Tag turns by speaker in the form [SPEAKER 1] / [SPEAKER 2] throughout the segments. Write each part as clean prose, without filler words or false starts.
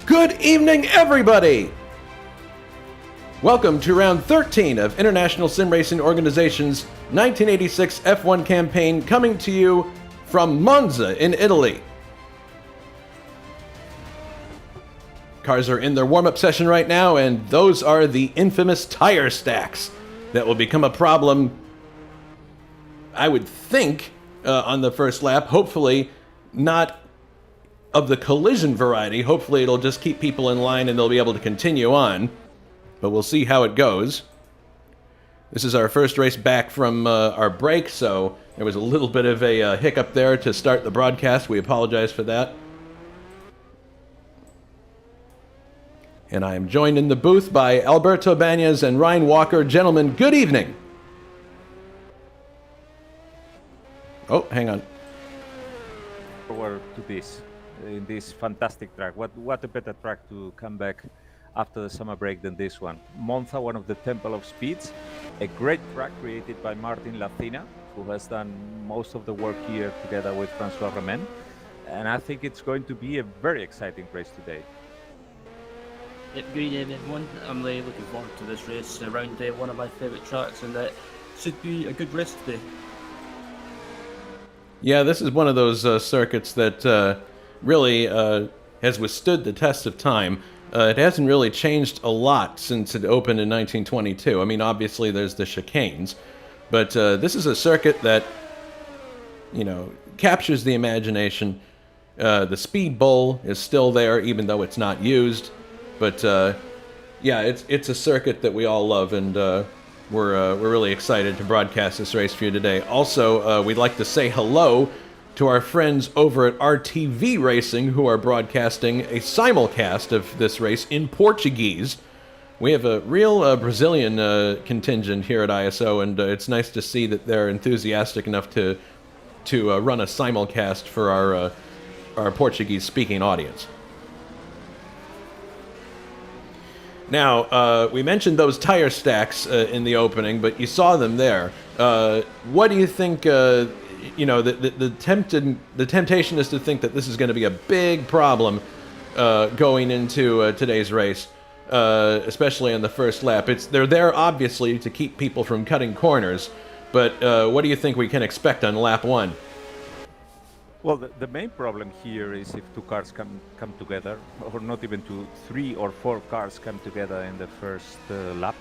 [SPEAKER 1] Good evening, everybody! Welcome to round 13 of International Sim Racing Organization's 1986 F1 campaign, coming to you from Monza in Italy. Cars are in their warm-up session right now, and those are the infamous tire stacks that will become a problem, I would think, on the first lap. Hopefully not of the collision variety. Hopefully it'll just keep people in line and they'll be able to continue on. But we'll see how it goes. This is our first race back from our break, so there was a little bit of a hiccup there to start the broadcast. We apologize for that. And I am joined in the booth by Alberto Ibañez and Ryan Walker. Gentlemen, good evening. Oh, hang on.
[SPEAKER 2] Forward to this, in this fantastic track. What a better track to come back after the summer break than this one. Monza, one of the Temple of Speeds, a great track created by Martin Lacina, who has done most of the work here together with Francois Remen. And I think it's going to be a very exciting race today.
[SPEAKER 3] Yep, good evening everyone. I'm really looking forward to this race around one of my favourite tracks, and it should be a good race today.
[SPEAKER 1] Yeah, this is one of those circuits that really has withstood the test of time. It hasn't really changed a lot since it opened in 1922. I mean, obviously there's the chicanes, but this is a circuit that, you know, captures the imagination. The speed bowl is still there, even though it's not used. But yeah, it's a circuit that we all love, and we're really excited to broadcast this race for you today. Also, we'd like to say hello to our friends over at RTV Racing, who are broadcasting a simulcast of this race in Portuguese. We have a real Brazilian contingent here at ISO, and it's nice to see that they're enthusiastic enough to run a simulcast for our Portuguese-speaking audience. Now, we mentioned those tire stacks in the opening, but you saw them there. What do you think, you know, the temptation is to think that this is going to be a big problem going into today's race, especially on the first lap. They're there, obviously, to keep people from cutting corners, but what do you think we can expect on lap one?
[SPEAKER 2] Well, the main problem here is if two cars come together, or not even two, 3 or 4 cars come together in the first lap,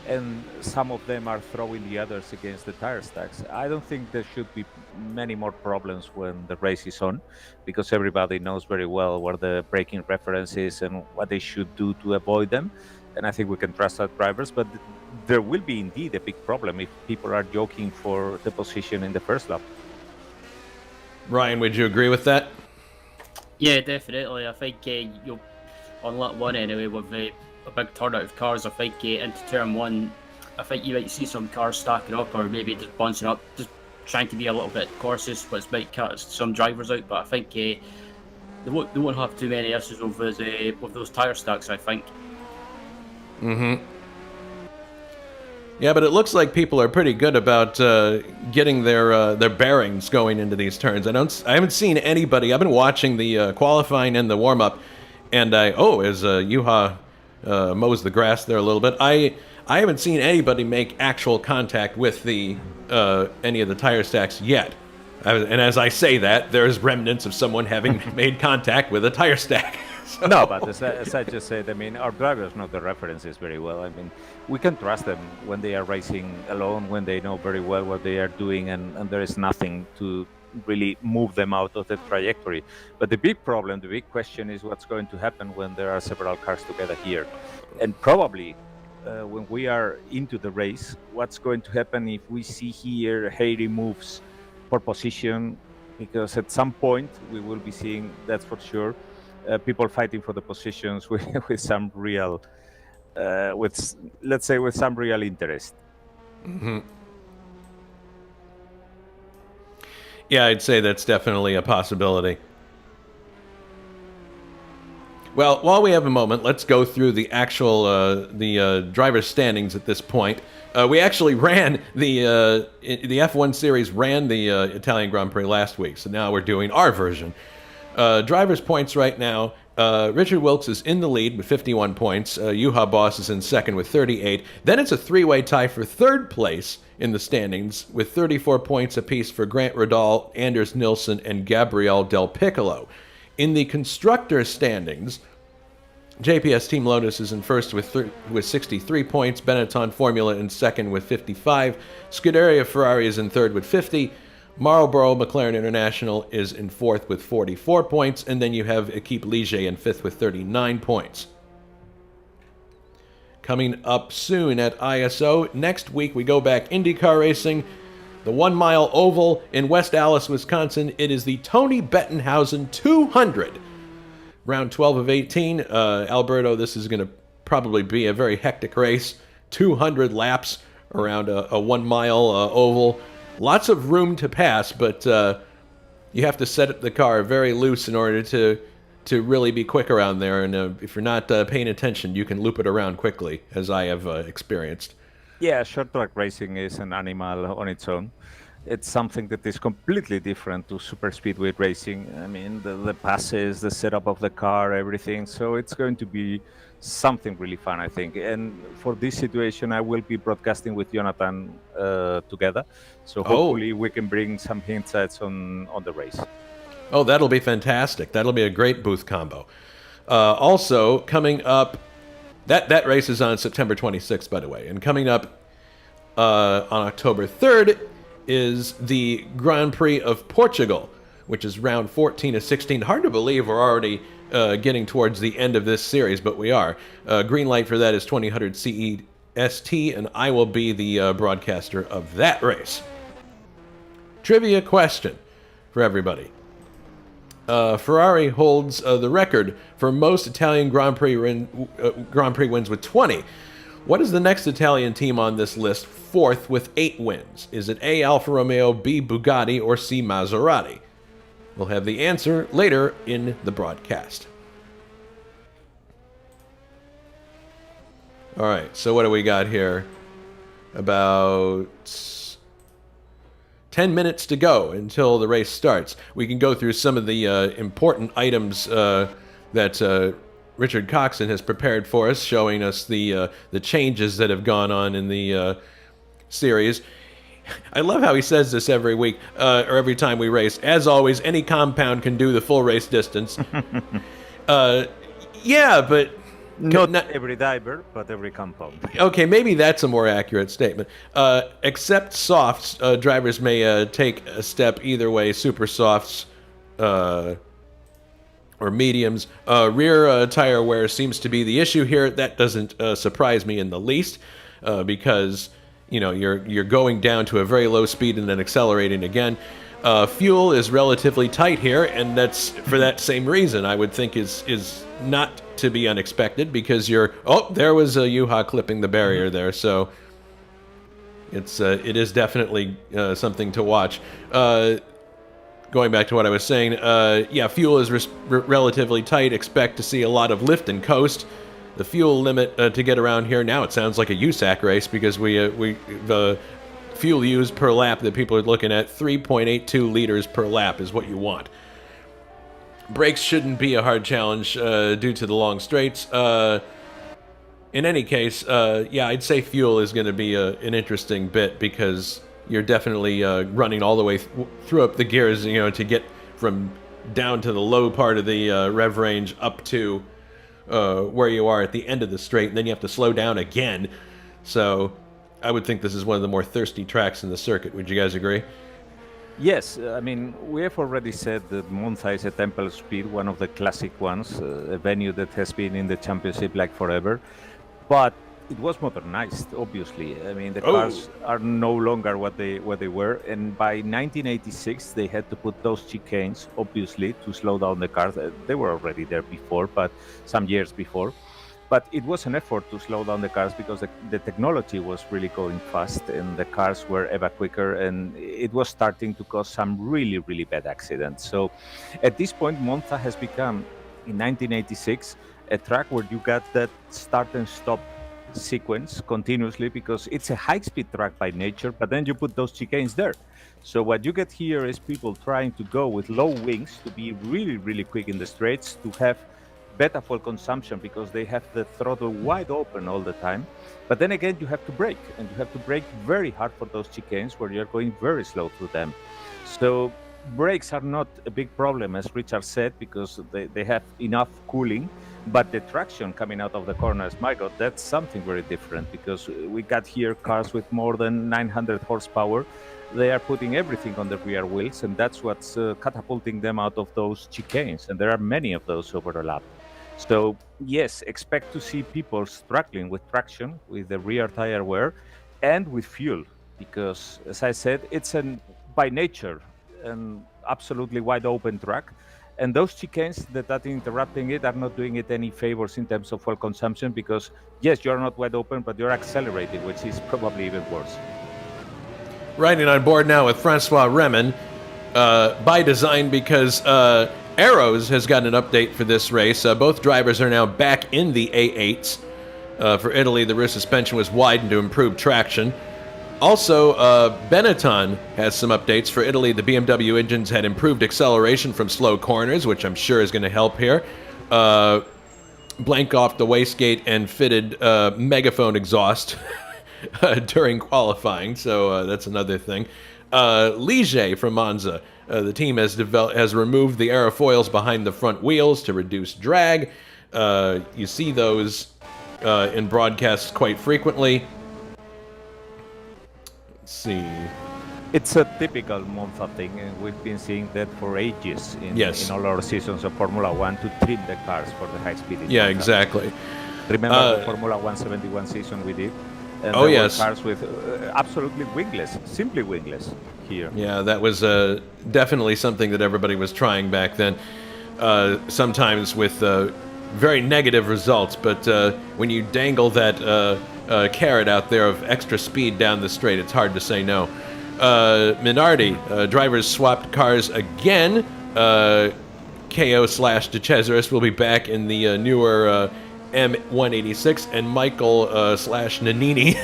[SPEAKER 2] and some of them are throwing the others against the tire stacks. I don't think there should be many more problems when the race is on, because everybody knows very well where the braking reference is and what they should do to avoid them. And I think we can trust our drivers, but there will be indeed a big problem if people are joking for the position in the first lap.
[SPEAKER 1] Ryan, would you agree with that?
[SPEAKER 3] Yeah, definitely. I think you'll, on lap one anyway, with a big turnout of cars, I think into turn one, I think you might see some cars stacking up or maybe just bunching up, just trying to be a little bit cautious, which might cut some drivers out. But I think they won't have too many issues with those tire stacks, I think.
[SPEAKER 1] Mm-hmm. Yeah, but it looks like people are pretty good about getting their bearings going into these turns. I haven't seen anybody. I've been watching the qualifying and the warm up, and as Juha mows the grass there a little bit, I haven't seen anybody make actual contact with the any of the tire stacks yet. And as I say that, there's remnants of someone having made contact with a tire stack. So.
[SPEAKER 2] No, but as I just said, I mean, our drivers know the references very well. I mean, we can trust them when they are racing alone, when they know very well what they are doing, and there is nothing to really move them out of the trajectory. But the big problem, the big question is what's going to happen when there are several cars together here. And probably when we are into the race, what's going to happen if we see here hairy moves for position, because at some point we will be seeing, that's for sure, people fighting for the positions with some real, let's say with some real interest.
[SPEAKER 1] Mm-hmm. Yeah, I'd say that's definitely a possibility. Well, while we have a moment, let's go through the actual the driver's standings at this point. We actually ran the F1 series ran the Italian Grand Prix last week, so now we're doing our version. Driver's points right now, Richard Wilkes is in the lead with 51 points. Juha Boss is in second with 38. Then it's a three-way tie for third place in the standings with 34 points apiece for Grant Radal, Anders Nilsson, and Gabriel Del Piccolo. In the constructors' standings, JPS Team Lotus is in first with 63 points, Benetton Formula in second with 55, Scuderia Ferrari is in third with 50, Marlboro McLaren International is in fourth with 44 points, and then you have Equipe Ligier in fifth with 39 points. Coming up soon at ISO, next week we go back IndyCar racing, the 1 mile oval in West Allis, Wisconsin. It is the Tony Bettenhausen 200. Round 12 of 18. Alberto, this is going to probably be a very hectic race. 200 laps around a 1 mile oval. Lots of room to pass, but you have to set the car very loose in order to really be quick around there. And if you're not paying attention, you can loop it around quickly, as I have experienced.
[SPEAKER 2] Yeah, short track racing is an animal on its own. It's something that is completely different to super speedway racing. I mean, the passes, the setup of the car, everything. So it's going to be something really fun, I think. And for this situation, I will be broadcasting with Jonathan together. So hopefully we can bring some insights on the race.
[SPEAKER 1] Oh, that'll be fantastic. That'll be a great booth combo. Also, coming up, that race is on September 26th, by the way. And coming up on October 3rd is the Grand Prix of Portugal, which is round 14 of 16. Hard to believe we're already getting towards the end of this series, but we are. Green light for that is 2000 CEST, and I will be the broadcaster of that race. Trivia question for everybody. Ferrari holds the record for most Italian Grand Prix wins with 20. What is the next Italian team on this list, fourth with 8 wins? Is it A, Alfa Romeo, B, Bugatti, or C, Maserati? We'll have the answer later in the broadcast. All right, so what do we got here? About 10 minutes to go until the race starts. We can go through some of the important items that Richard Coxon has prepared for us, showing us the changes that have gone on in the series. I love how he says this every week, or every time we race. As always, any compound can do the full race distance. Yeah, but
[SPEAKER 2] not every diver, but every compound.
[SPEAKER 1] Okay, maybe that's a more accurate statement. Except softs, drivers may take a step either way, super softs or mediums. Rear tire wear seems to be the issue here. That doesn't surprise me in the least, because you're going down to a very low speed and then accelerating again. Fuel is relatively tight here, and that's for that same reason. I would think is not to be unexpected, because there was a Juha clipping the barrier there, so it is definitely something to watch. Going back to what I was saying, fuel is relatively tight. Expect to see a lot of lift and coast. The fuel limit to get around here now, it sounds like a USAC race, because the fuel used per lap that people are looking at, 3.82 liters per lap is what you want. Brakes shouldn't be a hard challenge due to the long straights. In any case, I'd say fuel is going to be an interesting bit, because you're definitely running all the way through up the gears, to get from down to the low part of the rev range up to where you are at the end of the straight, and then you have to slow down again. So I would think this is one of the more thirsty tracks in the circuit. Would you guys agree?
[SPEAKER 2] Yes, I mean, we have already said that Monza is a temple of speed, one of the classic ones, a venue that has been in the championship like forever. But it was modernized, obviously. I mean, the cars are no longer what they were. And by 1986, they had to put those chicanes, obviously, to slow down the cars. They were already there before, but some years before. But it was an effort to slow down the cars, because the technology was really going fast, and the cars were ever quicker, and it was starting to cause some really, really bad accidents. So at this point, Monza has become, in 1986, a track where you got that start and stop sequence continuously, because it's a high-speed track by nature, but then you put those chicanes there. So what you get here is people trying to go with low wings to be really, really quick in the straights, to have better fuel consumption because they have the throttle wide open all the time. But then again, you have to brake, and you have to brake very hard for those chicanes where you're going very slow through them. So brakes are not a big problem, as Richard said, because they have enough cooling. But the traction coming out of the corners, my God, that's something very different, because we got here cars with more than 900 horsepower. They are putting everything on the rear wheels, and that's what's catapulting them out of those chicanes. And there are many of those over the lap. So yes, expect to see people struggling with traction, with the rear tire wear, and with fuel, because as I said, it's by nature an absolutely wide open track. And those chicanes that are interrupting it are not doing it any favors in terms of fuel consumption, because yes, you're not wide open, but you're accelerating, which is probably even worse.
[SPEAKER 1] Riding on board now with Francois Remin, by design, because Arrows has gotten an update for this race. Both drivers are now back in the A8s. For Italy, the rear suspension was widened to improve traction. Also, Benetton has some updates. For Italy, the BMW engines had improved acceleration from slow corners, which I'm sure is going to help here. Blank off the wastegate and fitted megaphone exhaust during qualifying, so that's another thing. Ligier from Monza. The team has removed the aerofoils behind the front wheels to reduce drag. You see those in broadcasts quite frequently. Let's see.
[SPEAKER 2] It's a typical Monza thing, and we've been seeing that for ages in all our seasons of Formula One, to trim the cars for the high speed.
[SPEAKER 1] Yeah, exactly.
[SPEAKER 2] Remember the Formula 171 season we did? And
[SPEAKER 1] oh,
[SPEAKER 2] there
[SPEAKER 1] yes.
[SPEAKER 2] were cars with absolutely wingless, simply wingless here.
[SPEAKER 1] Yeah, that was definitely something that everybody was trying back then, sometimes with very negative results. But when you dangle that carrot out there of extra speed down the straight, it's hard to say no. Minardi, drivers swapped cars again. KO/De Cesaris will be back in the newer M186, and Michael/Nannini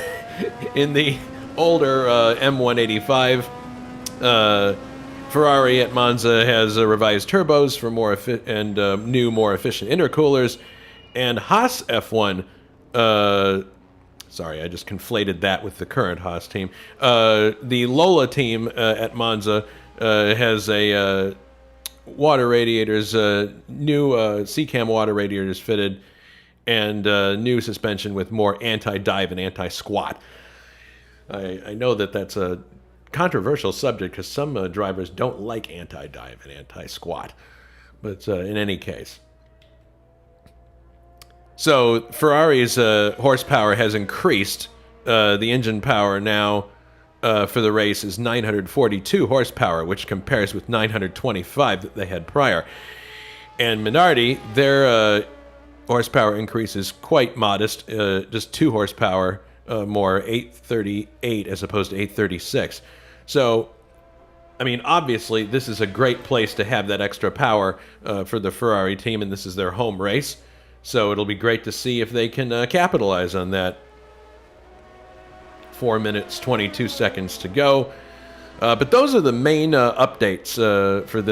[SPEAKER 1] in the older M185. Ferrari at Monza has revised turbos for more new, more efficient intercoolers, and Haas F1. Sorry, I just conflated that with the current Haas team. The Lola team at Monza has a water radiators, new C-Cam water radiators fitted, and new suspension with more anti-dive and anti-squat. I know that that's a controversial subject because some drivers don't like anti-dive and anti-squat, but in any case. So Ferrari's horsepower has increased. The engine power now for the race is 942 horsepower, which compares with 925 that they had prior. And Minardi, their horsepower increase is quite modest, just 2 horsepower more, 838 as opposed to 836. So, I mean, obviously, this is a great place to have that extra power for the Ferrari team, and this is their home race. So it'll be great to see if they can capitalize on that. 4 minutes, 22 seconds to go. But those are the main updates for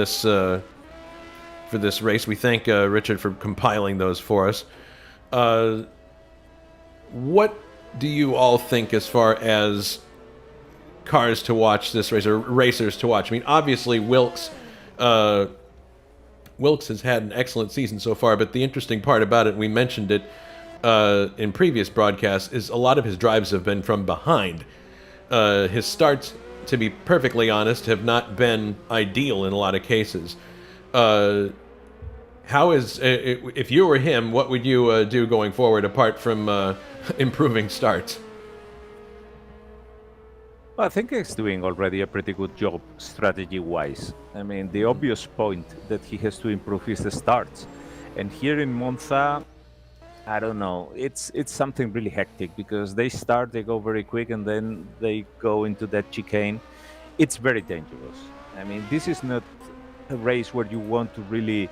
[SPEAKER 1] this race. We thank Richard for compiling those for us. What do you all think as far as cars to watch this race, or racers to watch? I mean, obviously Wilkes has had an excellent season so far, but the interesting part about it, we mentioned it in previous broadcasts, is a lot of his drives have been from behind. His starts, to be perfectly honest, have not been ideal in a lot of cases. How is, if you were him, what would you do going forward apart from improving starts?
[SPEAKER 2] I think he's doing already a pretty good job strategy-wise. I mean, the obvious point that he has to improve is the starts. And here in Monza, I don't know, it's something really hectic, because they start, they go very quick, and then they go into that chicane. It's very dangerous. I mean, this is not a race where you want to really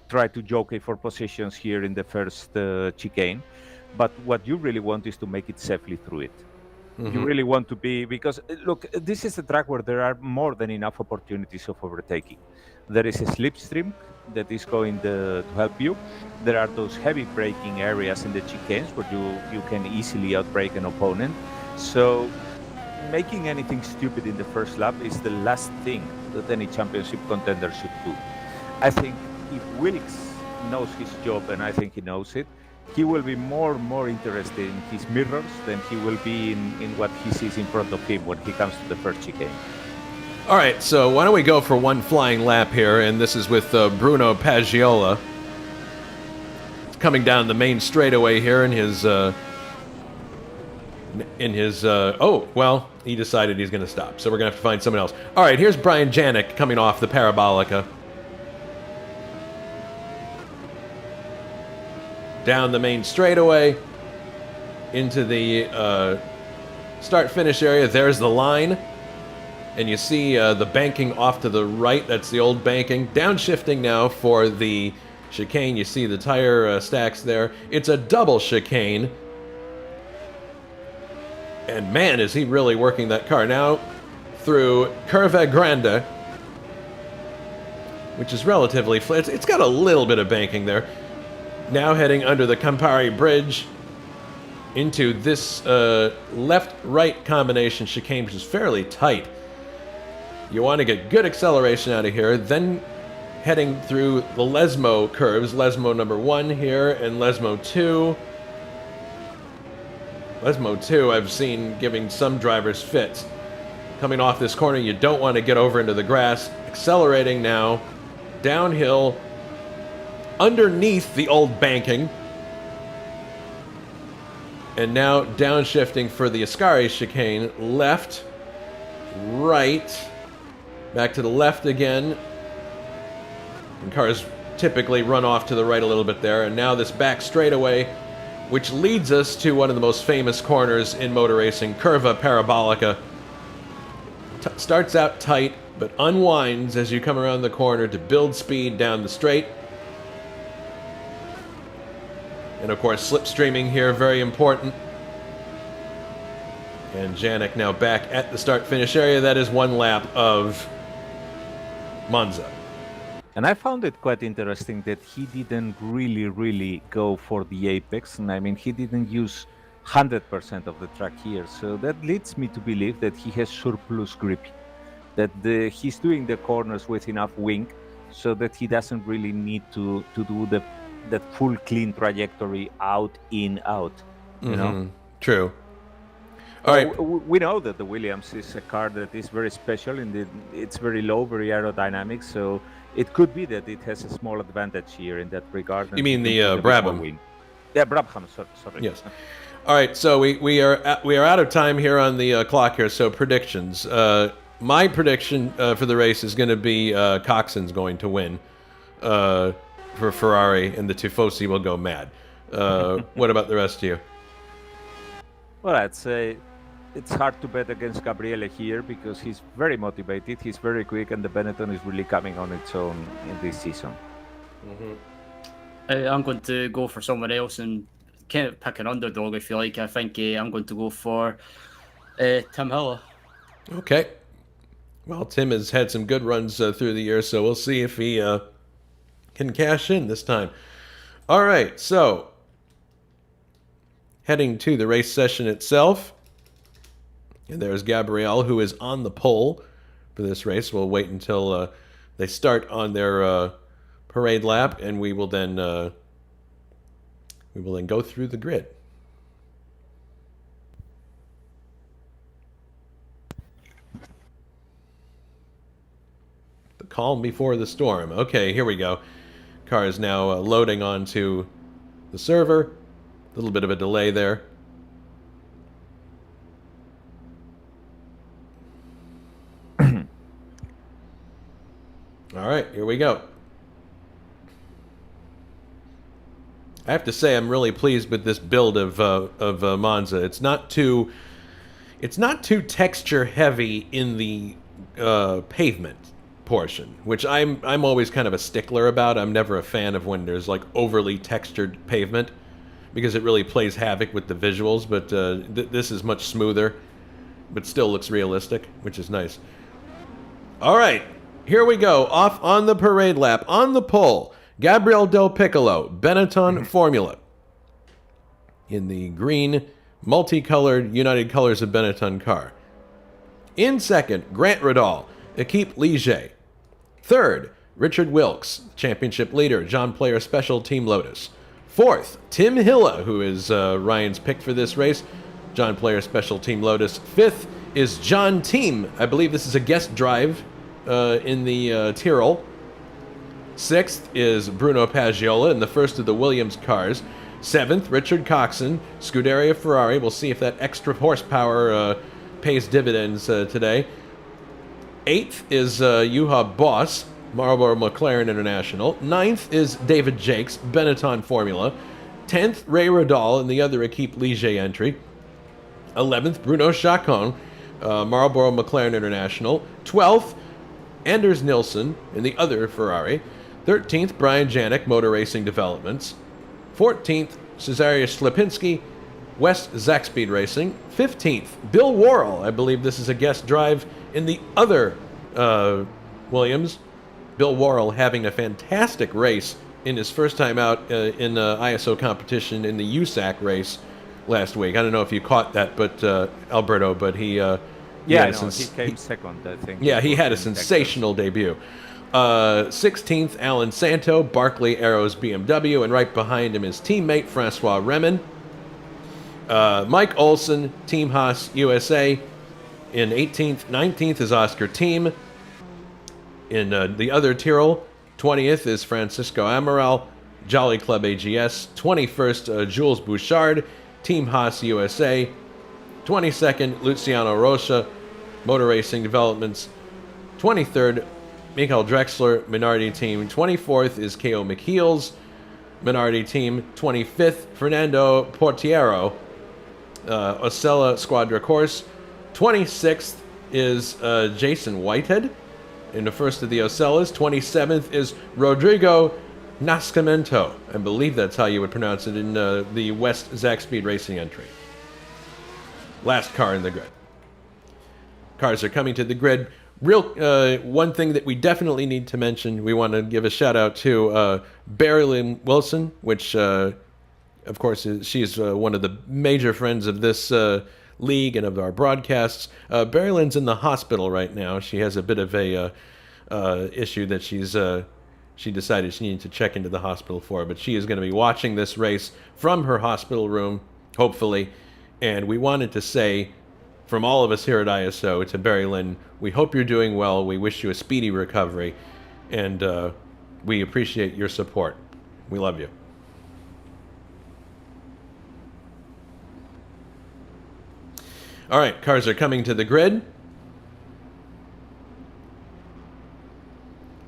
[SPEAKER 2] try to jockey for positions here in the first chicane. But what you really want is to make it safely through it. You really want to be, because look, this is a track where there are more than enough opportunities of overtaking. There is a slipstream that is going to help you. There are those heavy braking areas in the chicanes where you can easily outbrake an opponent. So making anything stupid in the first lap is the last thing that any championship contender should do. I think if Wilkes knows his job, and I think he knows it, he will be more interested in his mirrors than he will be in what he sees in front of him when he comes to the first chicane.
[SPEAKER 1] All right, so why don't we go for one flying lap here, and this is with Bruno Paggiola. Coming down the main straightaway here in his... oh, well, he decided he's going to stop, so we're going to have to find someone else. All right, here's Brian Janik coming off the Parabolica. Down the main straightaway into the start-finish area. There's the line. And you see the banking off to the right. That's the old banking. Downshifting now for the chicane. You see the tire stacks there. It's a double chicane. And man, is he really working that car. Now through Curva Grande, which is relatively flat. It's got a little bit of banking there. Now heading under the Campari Bridge into this left-right combination chicane, which is fairly tight. You want to get good acceleration out of here, then heading through the Lesmo curves, Lesmo number 1 here and Lesmo 2. Lesmo 2 I've seen giving some drivers fits. Coming off this corner, you don't want to get over into the grass. Accelerating now, downhill, underneath the old banking. And now downshifting for the Ascari chicane, left, right, back to the left again. And cars typically run off to the right a little bit there. And now this back straightaway, which leads us to one of the most famous corners in motor racing, Curva Parabolica. Starts out tight, but unwinds as you come around the corner to build speed down the straight. And of course, slipstreaming here, very important. And Janik now back at the start-finish area. That is one lap of Monza.
[SPEAKER 2] And I found it quite interesting that he didn't really go for the apex. And I mean, he didn't use 100% of the track here. So that leads me to believe that he has surplus grip. That he's doing the corners with enough wing so that he doesn't really need to do that full clean trajectory out, in, out. You know?
[SPEAKER 1] True. All right.
[SPEAKER 2] We know that the Williams is a car that is very special and it's very low, very aerodynamic. So it could be that it has a small advantage here in that regard.
[SPEAKER 1] You mean the Brabham?
[SPEAKER 2] Yeah, Brabham. Sorry.
[SPEAKER 1] Yes. All right. So we are out of time here on the clock here. So predictions. My prediction for the race is going to be Coxon's going to win for Ferrari, and the Tifosi will go mad. What about the rest of you?
[SPEAKER 2] Well, I'd say it's hard to bet against Gabriele here because he's very motivated, he's very quick, and the Benetton is really coming on its own in this season.
[SPEAKER 3] I'm going to go for someone else and kind of pick an underdog if you like. I think I'm going to go for Tim Hiller.
[SPEAKER 1] Okay. Well, Tim has had some good runs through the year, so we'll see if he can cash in this time. All right, so heading to the race session itself. And there's Gabriel, who is on the pole for this race. We'll wait until they start on their parade lap, and we will then go through the grid. The calm before the storm. Okay, here we go. Car is now loading onto the server. A little bit of a delay there. All right, here we go. I have to say, I'm really pleased with this build of Monza. It's not too texture heavy in the pavement portion, which I'm always kind of a stickler about. I'm never a fan of when there's like overly textured pavement because it really plays havoc with the visuals. But this is much smoother, but still looks realistic, which is nice. All right. here we go. Off on the parade lap, on the pole, Gabriel Del Piccolo, Benetton Formula. In the green, multicolored United Colors of Benetton car. In second, Grant Radal, Equipe Ligier. Third, Richard Wilkes, championship leader, John Player Special Team Lotus. Fourth, Tim Hilla, who is Ryan's pick for this race, John Player Special Team Lotus. Fifth is John Team. I believe this is a guest drive in the Tyrrell. Sixth is Bruno Paggiola in the first of the Williams cars. Seventh, Richard Coxon, Scuderia Ferrari. We'll see if that extra horsepower pays dividends today. Eighth is Juha Boss, Marlboro McLaren International. Ninth is David Jakes, Benetton Formula. 10th, Ray Radal in the other Equipe Ligier entry. 11th, Bruno Chacon, Marlboro McLaren International. 12th, Anders Nilsson in the other Ferrari. 13th, Brian Janik, Motor Racing Developments. 14th, Cesarius Slipinski, West Zaxpeed Racing. 15th, Bill Worrell. I believe this is a guest drive in the other Williams. Bill Worrell having a fantastic race in his first time out in ISO competition in the USAC race last week. I don't know if you caught that, but Alberto, but he
[SPEAKER 2] he came second, I think.
[SPEAKER 1] Yeah, he had a sensational debut. 16th, Alan Santo, Barclay Arrows BMW, and right behind him his teammate Francois Remen. Mike Olson, Team Haas USA. In 18th, 19th is Oscar Team. In the other Tyrrell, 20th is Francisco Amaral, Jolly Club AGS. 21st, Jules Bouchard, Team Haas USA. 22nd, Luciano Rocha, Motor Racing Developments. 23rd, Michael Drexler, Minardi Team. 24th is K.O. McKeels, Minardi Team. 25th, Fernando Portiero, Osella Squadra Corse. 26th is Jason Whitehead in the first of the Ocellas. 27th is Rodrigo Nascimento. I believe that's how you would pronounce it in the West Zaxpeed Racing entry. Last car in the grid. Cars are coming to the grid. One thing that we definitely need to mention, we want to give a shout out to Barry Lynn Wilson, which, of course, she's one of the major friends of this league and of our broadcasts. Barry Lynn's in the hospital right now. She has a bit of a issue that she decided she needed to check into the hospital for, but she is going to be watching this race from her hospital room, hopefully. And we wanted to say, from all of us here at ISO, to Barry Lynn, we hope you're doing well. We wish you a speedy recovery, and we appreciate your support. We love you. All right, cars are coming to the grid.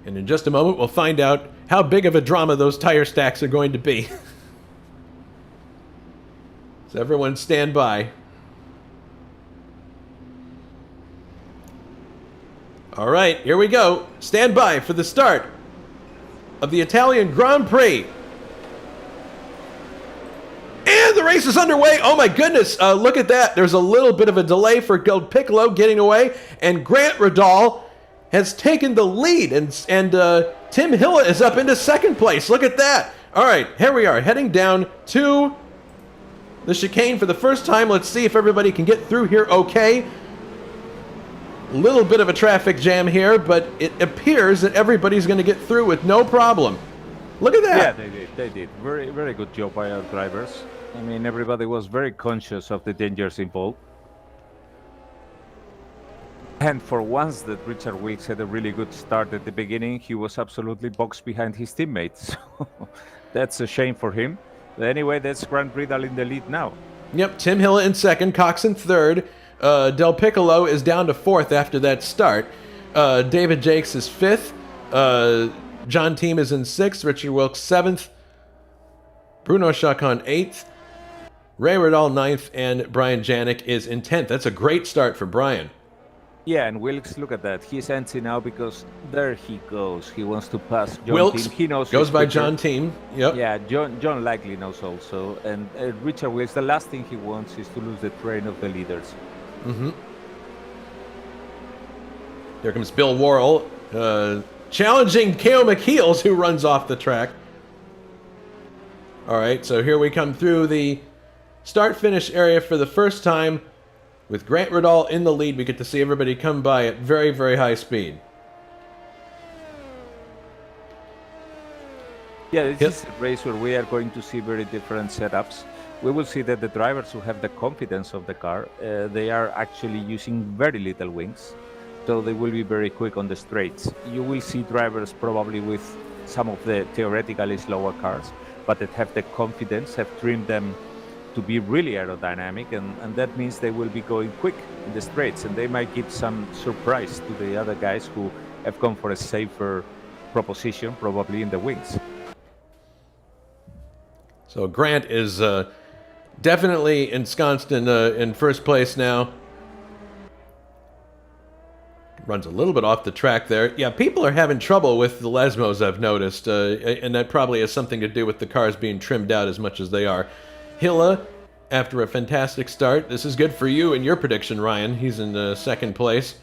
[SPEAKER 1] And in just a moment, we'll find out how big of a drama those tire stacks are going to be. So everyone stand by. All right, here we go. Stand by for the start of the Italian Grand Prix. And the race is underway. Oh my goodness, look at that. There's a little bit of a delay for Del Piccolo getting away, and Grant Radal has taken the lead, and Tim Hilla is up into second place. Look at that. All right, here we are, heading down to the chicane for the first time. Let's see if everybody can get through here okay. A little bit of a traffic jam here, but it appears that everybody's going to get through with no problem. Look at that.
[SPEAKER 2] Yeah, they did. Very, very good job by our drivers. I mean, everybody was very conscious of the dangers involved. And for once that Richard Wilkes had a really good start at the beginning, he was absolutely boxed behind his teammates. So that's a shame for him. But anyway, that's Grant Radal in the lead now.
[SPEAKER 1] Yep, Tim Hilla in second, Coxon third. Del Piccolo is down to fourth after that start. David Jakes is fifth. John Team is in sixth. Richard Wilkes seventh. Bruno Chacon eighth. Ray Radal ninth. And Brian Janik is in 10th. That's a great start for Brian.
[SPEAKER 2] Yeah, and Wilkes, look at that. He's antsy now because there he goes. He wants to pass John
[SPEAKER 1] Wilkes
[SPEAKER 2] Team. He knows
[SPEAKER 1] goes by John Team. Yep.
[SPEAKER 2] Yeah, John likely knows also. And Richard Wilkes, the last thing he wants is to lose the train of the leaders.
[SPEAKER 1] Mm-hmm. There comes Bill Worrell challenging K.O. McKeels, who runs off the track. All right, so here we come through the start-finish area for the first time. With Grant Riddall in the lead, we get to see everybody come by at very, very high speed.
[SPEAKER 2] Yeah, this is a race where we are going to see very different setups. We will see that the drivers who have the confidence of the car, they are actually using very little wings, so they will be very quick on the straights. You will see drivers probably with some of the theoretically slower cars, but that have the confidence, have trimmed them to be really aerodynamic, and that means they will be going quick in the straights, and they might give some surprise to the other guys who have gone for a safer proposition, probably in the wings.
[SPEAKER 1] So Grant is definitely ensconced in first place now. Runs a little bit off the track there. Yeah, people are having trouble with the Lesmos, I've noticed, and that probably has something to do with the cars being trimmed out as much as they are. Hilla, after a fantastic start. This is good for you in your prediction, Ryan. He's in second place.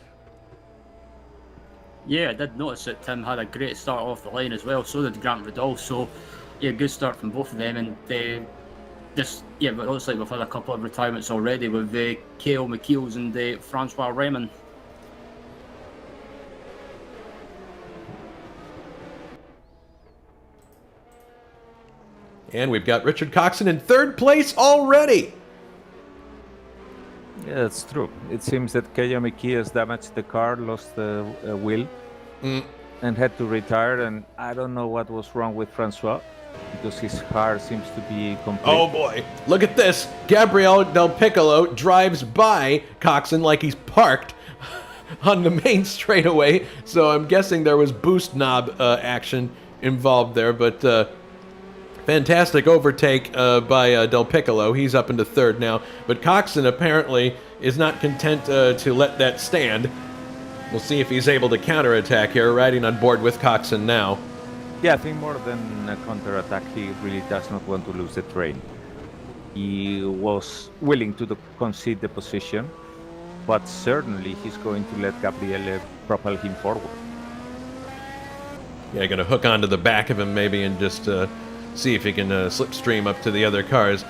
[SPEAKER 3] Yeah, I did notice that Tim had a great start off the line as well. So did Grant Riddall. So, yeah, good start from both of them. And but it looks like we've had a couple of retirements already with K.O. McKeels and Francois Raymond.
[SPEAKER 1] And we've got Richard Coxon in third place already.
[SPEAKER 2] Yeah, that's true. It seems that K.O. McKeels damaged the car, lost the wheel, and had to retire. And I don't know what was wrong with Francois, because his car seems to be complete.
[SPEAKER 1] Oh boy, look at this. Gabriel Del Piccolo drives by Coxon like he's parked on the main straightaway. So I'm guessing there was boost knob action involved there, but fantastic overtake by Del Piccolo. He's up into third now. But Coxon apparently is not content to let that stand. We'll see if he's able to counterattack here, riding on board with Coxon now.
[SPEAKER 2] Yeah, I think more than a counterattack, he really does not want to lose the train. He was willing to concede the position, but certainly he's going to let Gabriele propel him forward.
[SPEAKER 1] Yeah, going to hook onto the back of him maybe and just see if he can slipstream up to the other cars.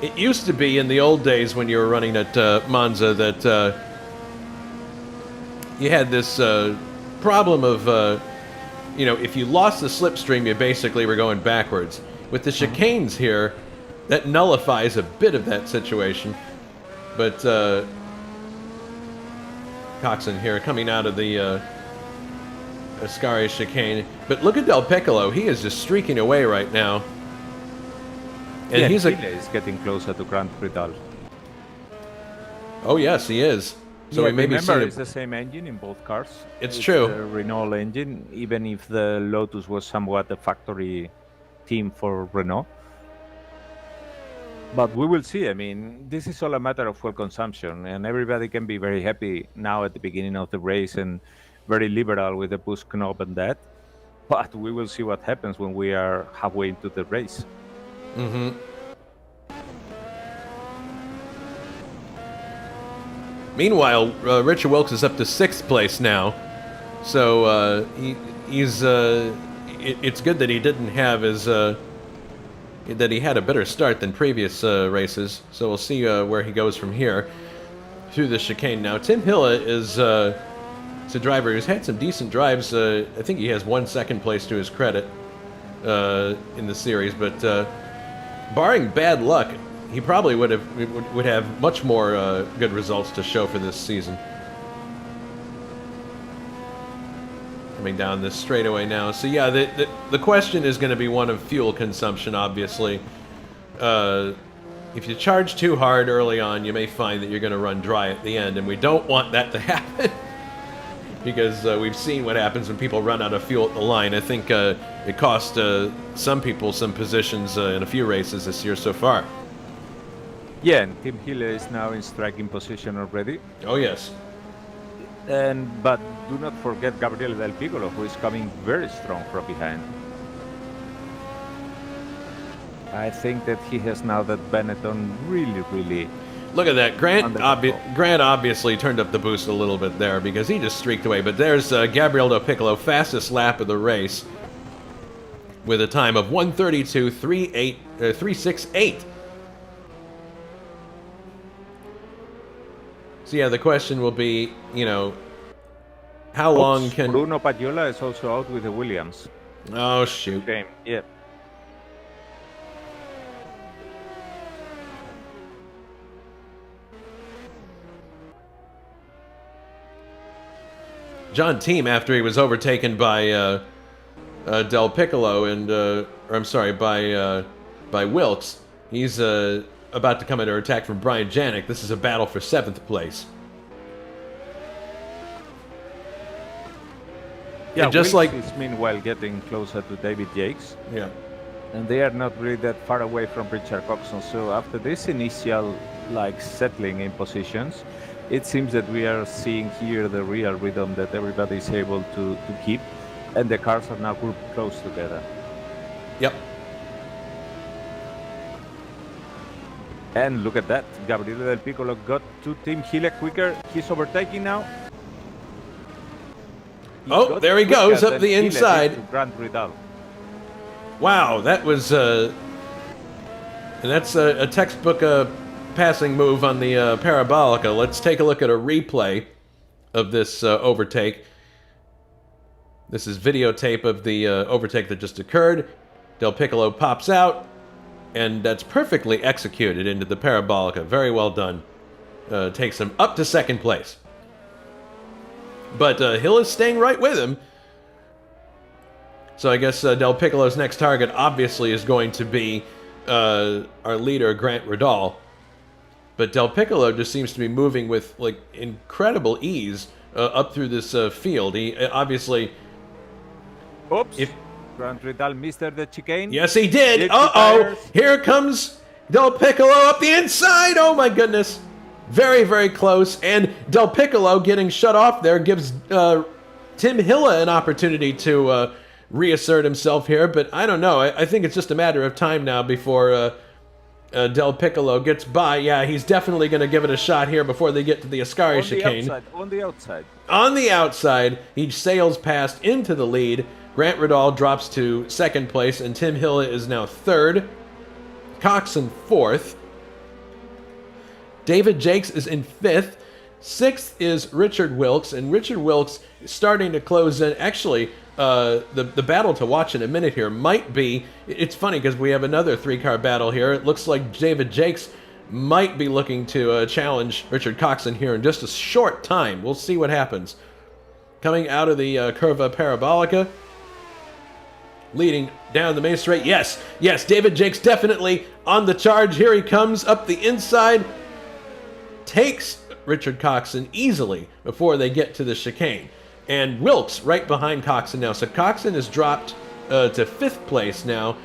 [SPEAKER 1] It used to be in the old days when you were running at Monza that you had this problem of, if you lost the slipstream, you basically were going backwards. With the chicanes here, that nullifies a bit of that situation. But Coxon here coming out of the Ascari chicane. But look at Del Piccolo. He is just streaking away right now. And
[SPEAKER 2] yeah,
[SPEAKER 1] he's
[SPEAKER 2] is getting closer to Grant Riddall.
[SPEAKER 1] Oh, yes, he is. So
[SPEAKER 2] yeah,
[SPEAKER 1] we may
[SPEAKER 2] remember,
[SPEAKER 1] be
[SPEAKER 2] it's the same engine in both cars.
[SPEAKER 1] It's true.
[SPEAKER 2] The Renault engine, even if the Lotus was somewhat a factory team for Renault. But we will see. I mean, this is all a matter of fuel consumption, and everybody can be very happy now at the beginning of the race and very liberal with the boost knob and that. But we will see what happens when we are halfway into the race.
[SPEAKER 1] Mm-hmm. Meanwhile, Richard Wilkes is up to 6th place now. So he's. It's good that he didn't have his. That he had a better start than previous races. So we'll see where he goes from here through the chicane. Now, Tim Hilla is a driver who's had some decent drives. I think he has 1 second place to his credit in the series, but barring bad luck, he probably would have much more good results to show for this season. Coming down this straightaway now. So yeah, the question is going to be one of fuel consumption, obviously. If you charge too hard early on, you may find that you're going to run dry at the end, and we don't want that to happen. Because we've seen what happens when people run out of fuel at the line. I think it cost some people some positions in a few races this year so far.
[SPEAKER 2] Yeah, and Tim Hille is now in striking position already.
[SPEAKER 1] Oh, yes.
[SPEAKER 2] But do not forget Gabriele Del Piccolo, who is coming very strong from behind. I think that he has now that Benetton really
[SPEAKER 1] Look at that.
[SPEAKER 2] Under control.
[SPEAKER 1] Grant obviously turned up the boost a little bit there because he just streaked away. But there's Gabriel Del Piccolo, fastest lap of the race, with a time of 1:32.368. So yeah, the question will be, how long can...
[SPEAKER 2] Bruno Padiola is also out with the Williams.
[SPEAKER 1] Oh, shoot.
[SPEAKER 2] Okay, yeah.
[SPEAKER 1] John Team, after he was overtaken by Del Piccolo by Wilkes, he's about to come under attack from Brian Janik. This is a battle for 7th place.
[SPEAKER 2] Yeah,
[SPEAKER 1] and just
[SPEAKER 2] Wilkes
[SPEAKER 1] like
[SPEAKER 2] is meanwhile getting closer to David Jakes.
[SPEAKER 1] Yeah.
[SPEAKER 2] And they are not really that far away from Richard Coxon. So after this initial settling in positions, it seems that we are seeing here the real rhythm that everybody is able to keep, and the cars are now grouped close together.
[SPEAKER 1] Yep.
[SPEAKER 2] And look at that, Gabriele Del Piccolo got to Tim Hille quicker. He's overtaking now.
[SPEAKER 1] Oh, there he goes up the inside.
[SPEAKER 2] Grant Ridal.
[SPEAKER 1] Wow, that was that's a textbook passing move on the Parabolica. Let's take a look at a replay of this overtake. This is videotape of the overtake that just occurred. Del Piccolo pops out, and that's perfectly executed into the Parabolica. Very well done. Takes him up to 2nd place. But Hill is staying right with him. So I guess Del Piccolo's next target obviously is going to be our leader, Grant Ridal. But Del Piccolo just seems to be moving with incredible ease up through this field. He obviously...
[SPEAKER 2] Oops. Grant Ridal missed the chicane.
[SPEAKER 1] Yes, he did. Uh-oh. Here comes Del Piccolo up the inside. Oh, my goodness. Very, very close. And Del Piccolo getting shut off there gives Tim Hille an opportunity to reassert himself here. But I don't know. I think it's just a matter of time now before Del Piccolo gets by. Yeah, he's definitely going to give it a shot here before they get to the Ascari chicane.
[SPEAKER 2] On the outside.
[SPEAKER 1] On the outside, he sails past into the lead. Grant Ridal drops to 2nd place, and Tim Hille is now 3rd. Coxon 4th. David Jakes is in 5th. 6th is Richard Wilkes, and Richard Wilkes is starting to close in. Actually, the battle to watch in a minute here might be... It's funny because we have another 3-car battle here. It looks like David Jakes might be looking to challenge Richard Coxon here in just a short time. We'll see what happens. Coming out of the Curva Parabolica, leading down the main straight. Yes, David Jakes definitely on the charge. Here he comes up the inside. Takes Richard Coxon easily before they get to the chicane. And Wilkes right behind Coxon now. So Coxon is dropped to 5th place now.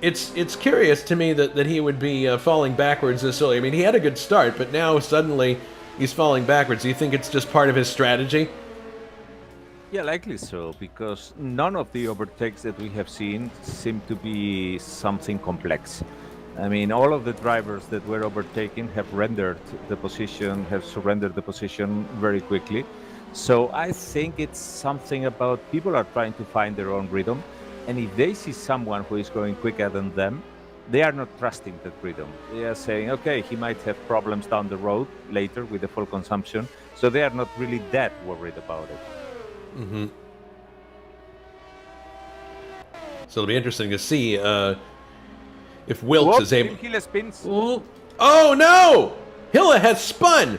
[SPEAKER 1] It's curious to me that he would be falling backwards this early. I mean, he had a good start, but now suddenly he's falling backwards. Do you think it's just part of his strategy?
[SPEAKER 2] Yeah, likely so, because none of the overtakes that we have seen seem to be something complex. I mean, all of the drivers that were overtaken have surrendered the position very quickly. So I think it's something about people are trying to find their own rhythm. And if they see someone who is going quicker than them, they are not trusting that rhythm. They are saying, okay, he might have problems down the road later with the full consumption. So they are not really that worried about it.
[SPEAKER 1] Mm-hmm. So it'll be interesting to see if Wilkes is able...
[SPEAKER 2] Hille spins.
[SPEAKER 1] Oh no! Hille has spun!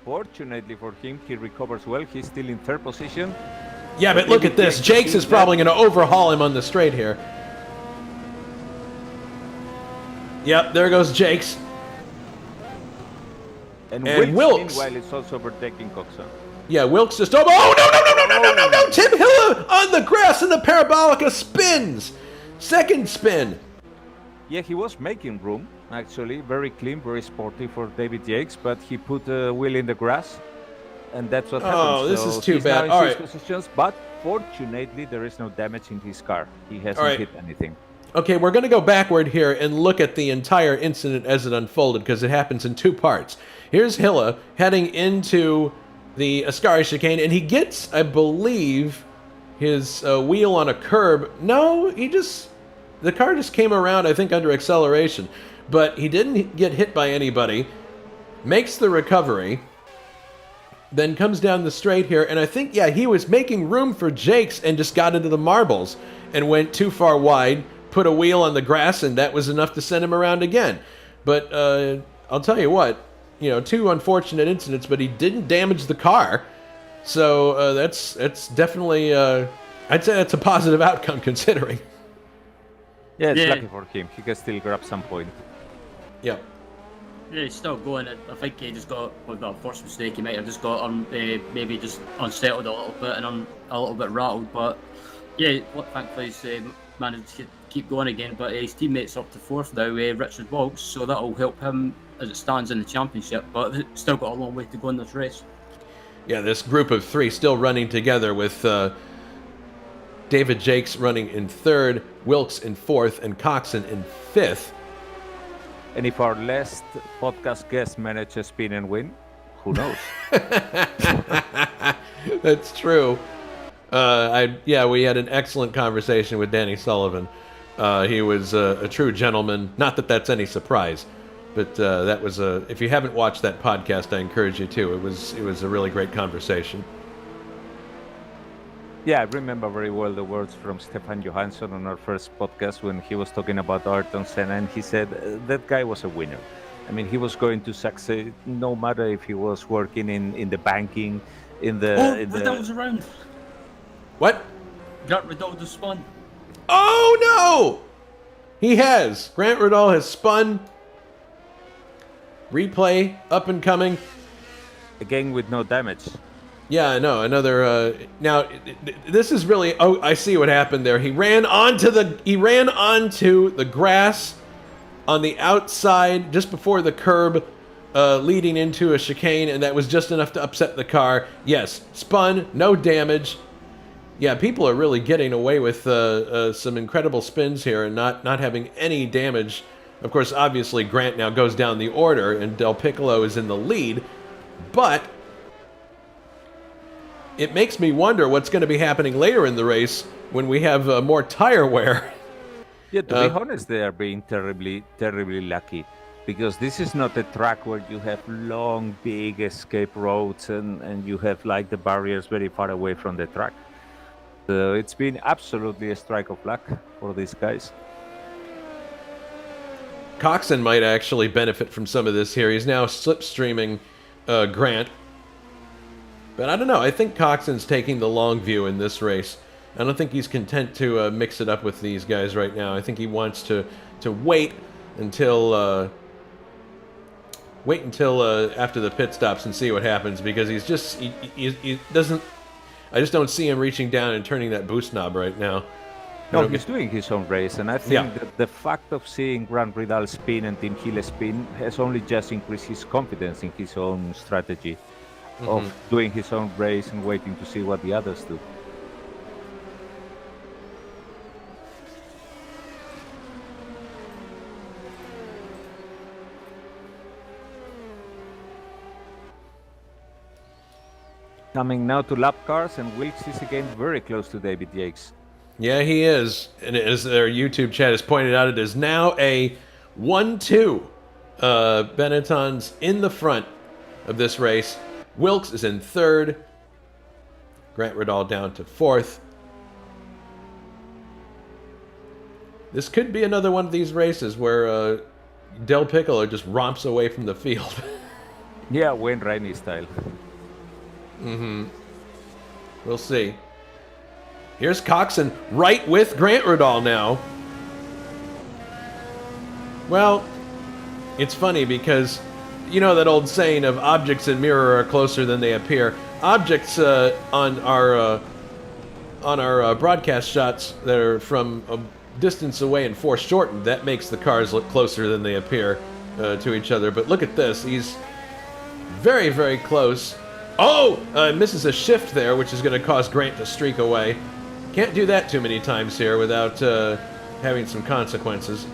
[SPEAKER 2] Fortunately for him, he recovers well. He's still in 3rd position.
[SPEAKER 1] Yeah, but look at this. Jakes is probably going to overhaul him on the straight here. Yep, there goes Jakes.
[SPEAKER 2] And
[SPEAKER 1] Wilkes,
[SPEAKER 2] meanwhile, is also overtaking Coxon.
[SPEAKER 1] Yeah, Wilkes just... Oh, no! Tim Hille on the grass and the Parabolica spins! 2nd spin.
[SPEAKER 2] Yeah, he was making room, actually. Very clean, very sporty for David Jakes, but he put a wheel in the grass, and that's what happened.
[SPEAKER 1] Oh, this is too bad.
[SPEAKER 2] All right. Positions, but fortunately, there is no damage in his car. He hasn't hit anything.
[SPEAKER 1] Okay, we're going to go backward here and look at the entire incident as it unfolded, because it happens in two parts. Here's Hilla heading into the Ascari chicane, and he gets, I believe, his wheel on a curb. No, the car just came around, I think, under acceleration. But he didn't get hit by anybody, makes the recovery, then comes down the straight here, and I think, yeah, he was making room for Jake's and just got into the marbles and went too far wide, put a wheel on the grass, and that was enough to send him around again. But I'll tell you what, two unfortunate incidents, but he didn't damage the car. So that's definitely, I'd say that's a positive outcome considering.
[SPEAKER 2] Yeah, it's lucky for him. He can still grab some point.
[SPEAKER 1] Yep.
[SPEAKER 3] Yeah, he's still going. I think he just got, with that first mistake, he might have just got maybe just unsettled a little bit and a little bit rattled. But yeah, thankfully he's managed to keep going again. But his teammate's up to fourth now, Richard Wilkes, so that'll help him as it stands in the championship. But still got a long way to go in this race.
[SPEAKER 1] Yeah, this group of three still running together with David Jakes running in third, Wilkes in fourth, and Coxon in fifth.
[SPEAKER 2] And if our last podcast guest managed to spin and win, who knows?
[SPEAKER 1] That's true. We had an excellent conversation with Danny Sullivan. He was a true gentleman. Not that that's any surprise, but that was if you haven't watched that podcast, I encourage you to. It was a really great conversation.
[SPEAKER 2] Yeah, I remember very well the words from Stefan Johansson on our first podcast when he was talking about Ayrton Senna, and he said that guy was a winner. I mean, he was going to succeed no matter if he was working in the banking,
[SPEAKER 3] Riddell's around.
[SPEAKER 1] What?
[SPEAKER 3] Grant Riddell just spun.
[SPEAKER 1] Oh no! He has. Grant Riddell has spun. Replay up and coming.
[SPEAKER 2] Again with no damage.
[SPEAKER 1] Yeah, I know. Another. Now, this is really. Oh, I see what happened there. He ran onto the grass on the outside just before the curb, leading into a chicane, and that was just enough to upset the car. Yes, spun, no damage. Yeah, people are really getting away with some incredible spins here and not having any damage. Of course, obviously, Grant now goes down the order, and Del Piccolo is in the lead, but it makes me wonder what's going to be happening later in the race when we have more tire wear.
[SPEAKER 2] Yeah, to be honest, they are being terribly, terribly lucky, because this is not a track where you have long, big escape roads and you have like the barriers very far away from the track. So it's been absolutely a strike of luck for these guys.
[SPEAKER 1] Coxon might actually benefit from some of this here. He's now slipstreaming Grant. But I don't know. I think Coxon's taking the long view in this race. I don't think he's content to mix it up with these guys right now. I think he wants to wait until after the pit stops and see what happens, because he doesn't. I just don't see him reaching down and turning that boost knob right now.
[SPEAKER 2] No, he's doing his own race, and I think that the fact of seeing Grant Riddell spin and Tim Hill spin has only just increased his confidence in his own strategy of doing his own race and waiting to see what the others do. Coming now to lap cars, and Wilkes is again very close to David Jakes.
[SPEAKER 1] Yeah, he is. And as their YouTube chat has pointed out, it is now a 1-2. Benetton's in the front of this race. Wilkes is in third. Grant Riddell down to fourth. This could be another one of these races where Del Piccolo just romps away from the field.
[SPEAKER 2] Yeah, Wayne Rainey style.
[SPEAKER 1] We'll see. Here's Coxon right with Grant Riddell now. Well, it's funny because you know that old saying of objects in mirror are closer than they appear. Objects on our broadcast shots that are from a distance away and foreshortened, that makes the cars look closer than they appear to each other. But look at this. He's very, very close. Oh! Misses a shift there, which is going to cause Grant to streak away. Can't do that too many times here without having some consequences.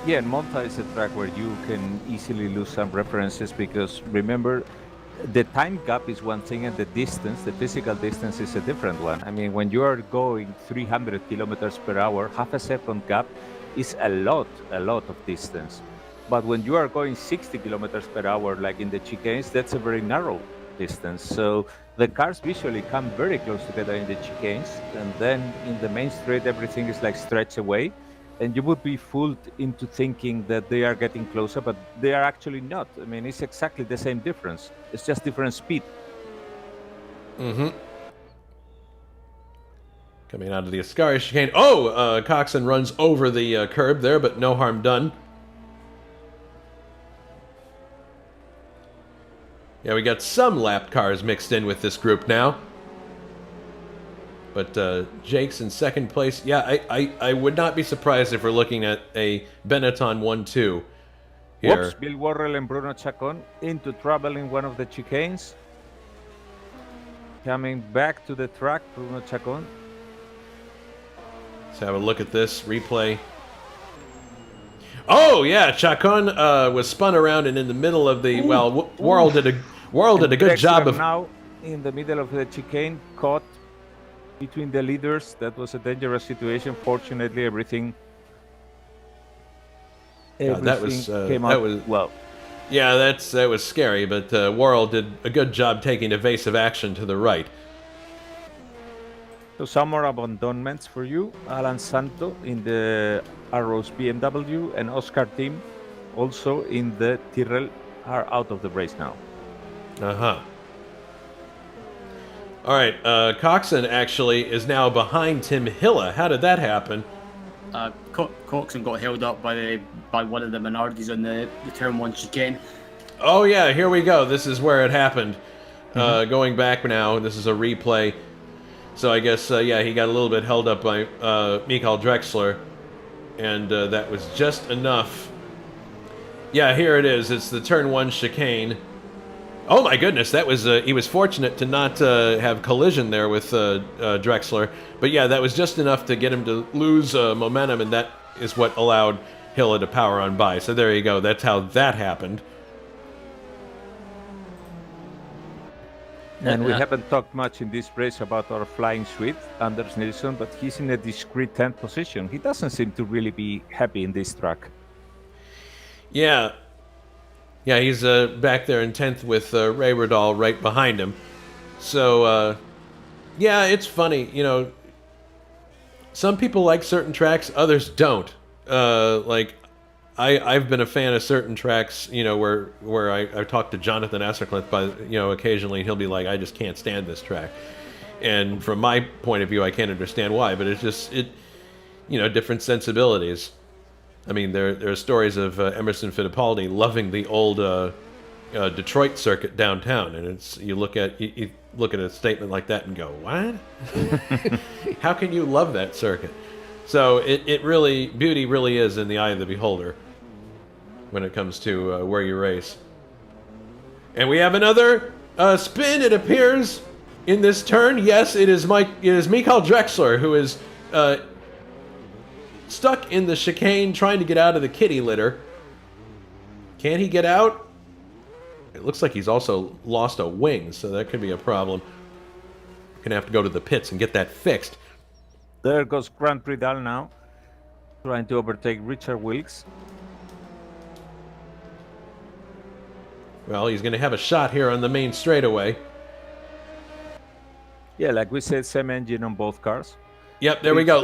[SPEAKER 2] Yeah, and Monza is a track where you can easily lose some references because remember, the time gap is one thing and the distance, the physical distance is a different one. I mean, when you are going 300 kilometers per hour, half a second gap is a lot of distance. But when you are going 60 kilometers per hour, like in the chicanes, that's a very narrow distance. So the cars visually come very close together in the chicanes, and then in the main straight, everything is like stretched away. And you would be fooled into thinking that they are getting closer, but they are actually not. I mean, it's exactly the same difference. It's just different speed.
[SPEAKER 1] Mm-hmm. Coming out of the Ascari chicane. Oh, Coxon runs over the curb there, but no harm done. Yeah, we got some lap cars mixed in with this group now. But Jake's in second place. Yeah, I would not be surprised if we're looking at a Benetton 1-2 here.
[SPEAKER 2] Whoops, Bill Worrell and Bruno Chacon into trouble in one of the chicanes. Coming back to the track, Bruno Chacon.
[SPEAKER 1] Let's have a look at this replay. Oh, yeah, Chacon was spun around and in the middle of the... Well, Worrell did a good job of...
[SPEAKER 2] Now, in the middle of the chicane, caught between the leaders. That was a dangerous situation. Fortunately, everything came out well.
[SPEAKER 1] Yeah, that was scary, but Worrell did a good job taking evasive action to the right.
[SPEAKER 2] So some more abandonments for you. Alan Santo in the Arrows BMW and Oscar Team also in the Tyrrell are out of the race now.
[SPEAKER 1] Uh-huh. All right, Coxon actually is now behind Tim Hilla. How did that happen?
[SPEAKER 3] Coxon got held up by one of the Minardis on the turn 1 chicane.
[SPEAKER 1] Oh yeah, here we go. This is where it happened. Going back now, this is a replay. So I guess, yeah, he got a little bit held up by Michael Drexler, and that was just enough. Yeah, here it is. It's the turn 1 chicane. Oh my goodness, that was he was fortunate to not have collision there with Drexler, but yeah, that was just enough to get him to lose momentum, and that is what allowed Hilla to power on by. So there you go. That's how that happened.
[SPEAKER 2] And we haven't talked much in this race about our flying Swede, Anders Nilsson, but he's in a discreet 10th position. He doesn't seem to really be happy in this track.
[SPEAKER 1] Yeah. Yeah, he's back there in 10th with Ray Radal right behind him. So, yeah, it's funny. You know, some people like certain tracks, others don't. Like, I've been a fan of certain tracks, you know, where I talk to Jonathan Essercliff, occasionally, and he'll be like, I just can't stand this track. And from my point of view, I can't understand why, but it's just, different sensibilities. I mean, there are stories of Emerson Fittipaldi loving the old Detroit circuit downtown, and you look at a statement like that and go, what? How can you love that circuit? So beauty really is in the eye of the beholder when it comes to where you race. And we have another spin, it appears, in this turn. Yes, it is Michael Drexler who is stuck in the chicane trying to get out of the kitty litter. Can he get out? It looks like he's also lost a wing, so that could be a problem. Gonna have to go to the pits and get that fixed.
[SPEAKER 2] There goes Grant Ridal now, trying to overtake Richard Wilkes.
[SPEAKER 1] Well, he's going to have a shot here on the main straightaway.
[SPEAKER 2] Yeah, like we said, same engine on both cars.
[SPEAKER 1] Yep, there we go.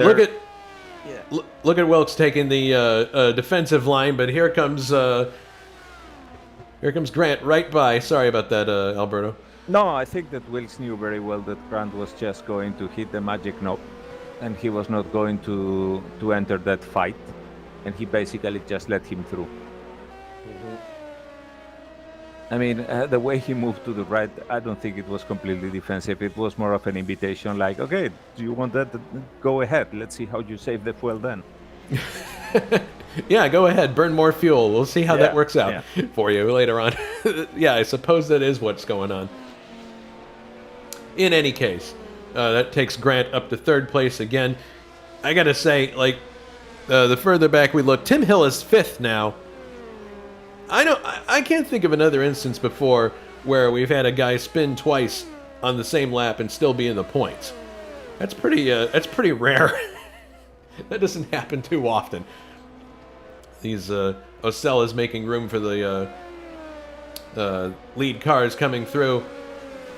[SPEAKER 1] Look at Wilkes taking the defensive line, but here comes Grant right by. Sorry about that, Alberto.
[SPEAKER 2] No, I think that Wilkes knew very well that Grant was just going to hit the magic knob, and he was not going to enter that fight, and he basically just let him through. I mean, the way he moved to the right, I don't think it was completely defensive. It was more of an invitation, like, okay, do you want that? Go ahead. Let's see how you save the fuel then.
[SPEAKER 1] Yeah, go ahead. Burn more fuel. We'll see how that works out for you later on. Yeah, I suppose that is what's going on. In any case, that takes Grant up to third place again. I gotta say, like, The further back we look, Tim Hill is 5th now. I can't think of another instance before where we've had a guy spin twice on the same lap and still be in the points. That's pretty rare. That doesn't happen too often. These Ocell is making room for the lead cars coming through.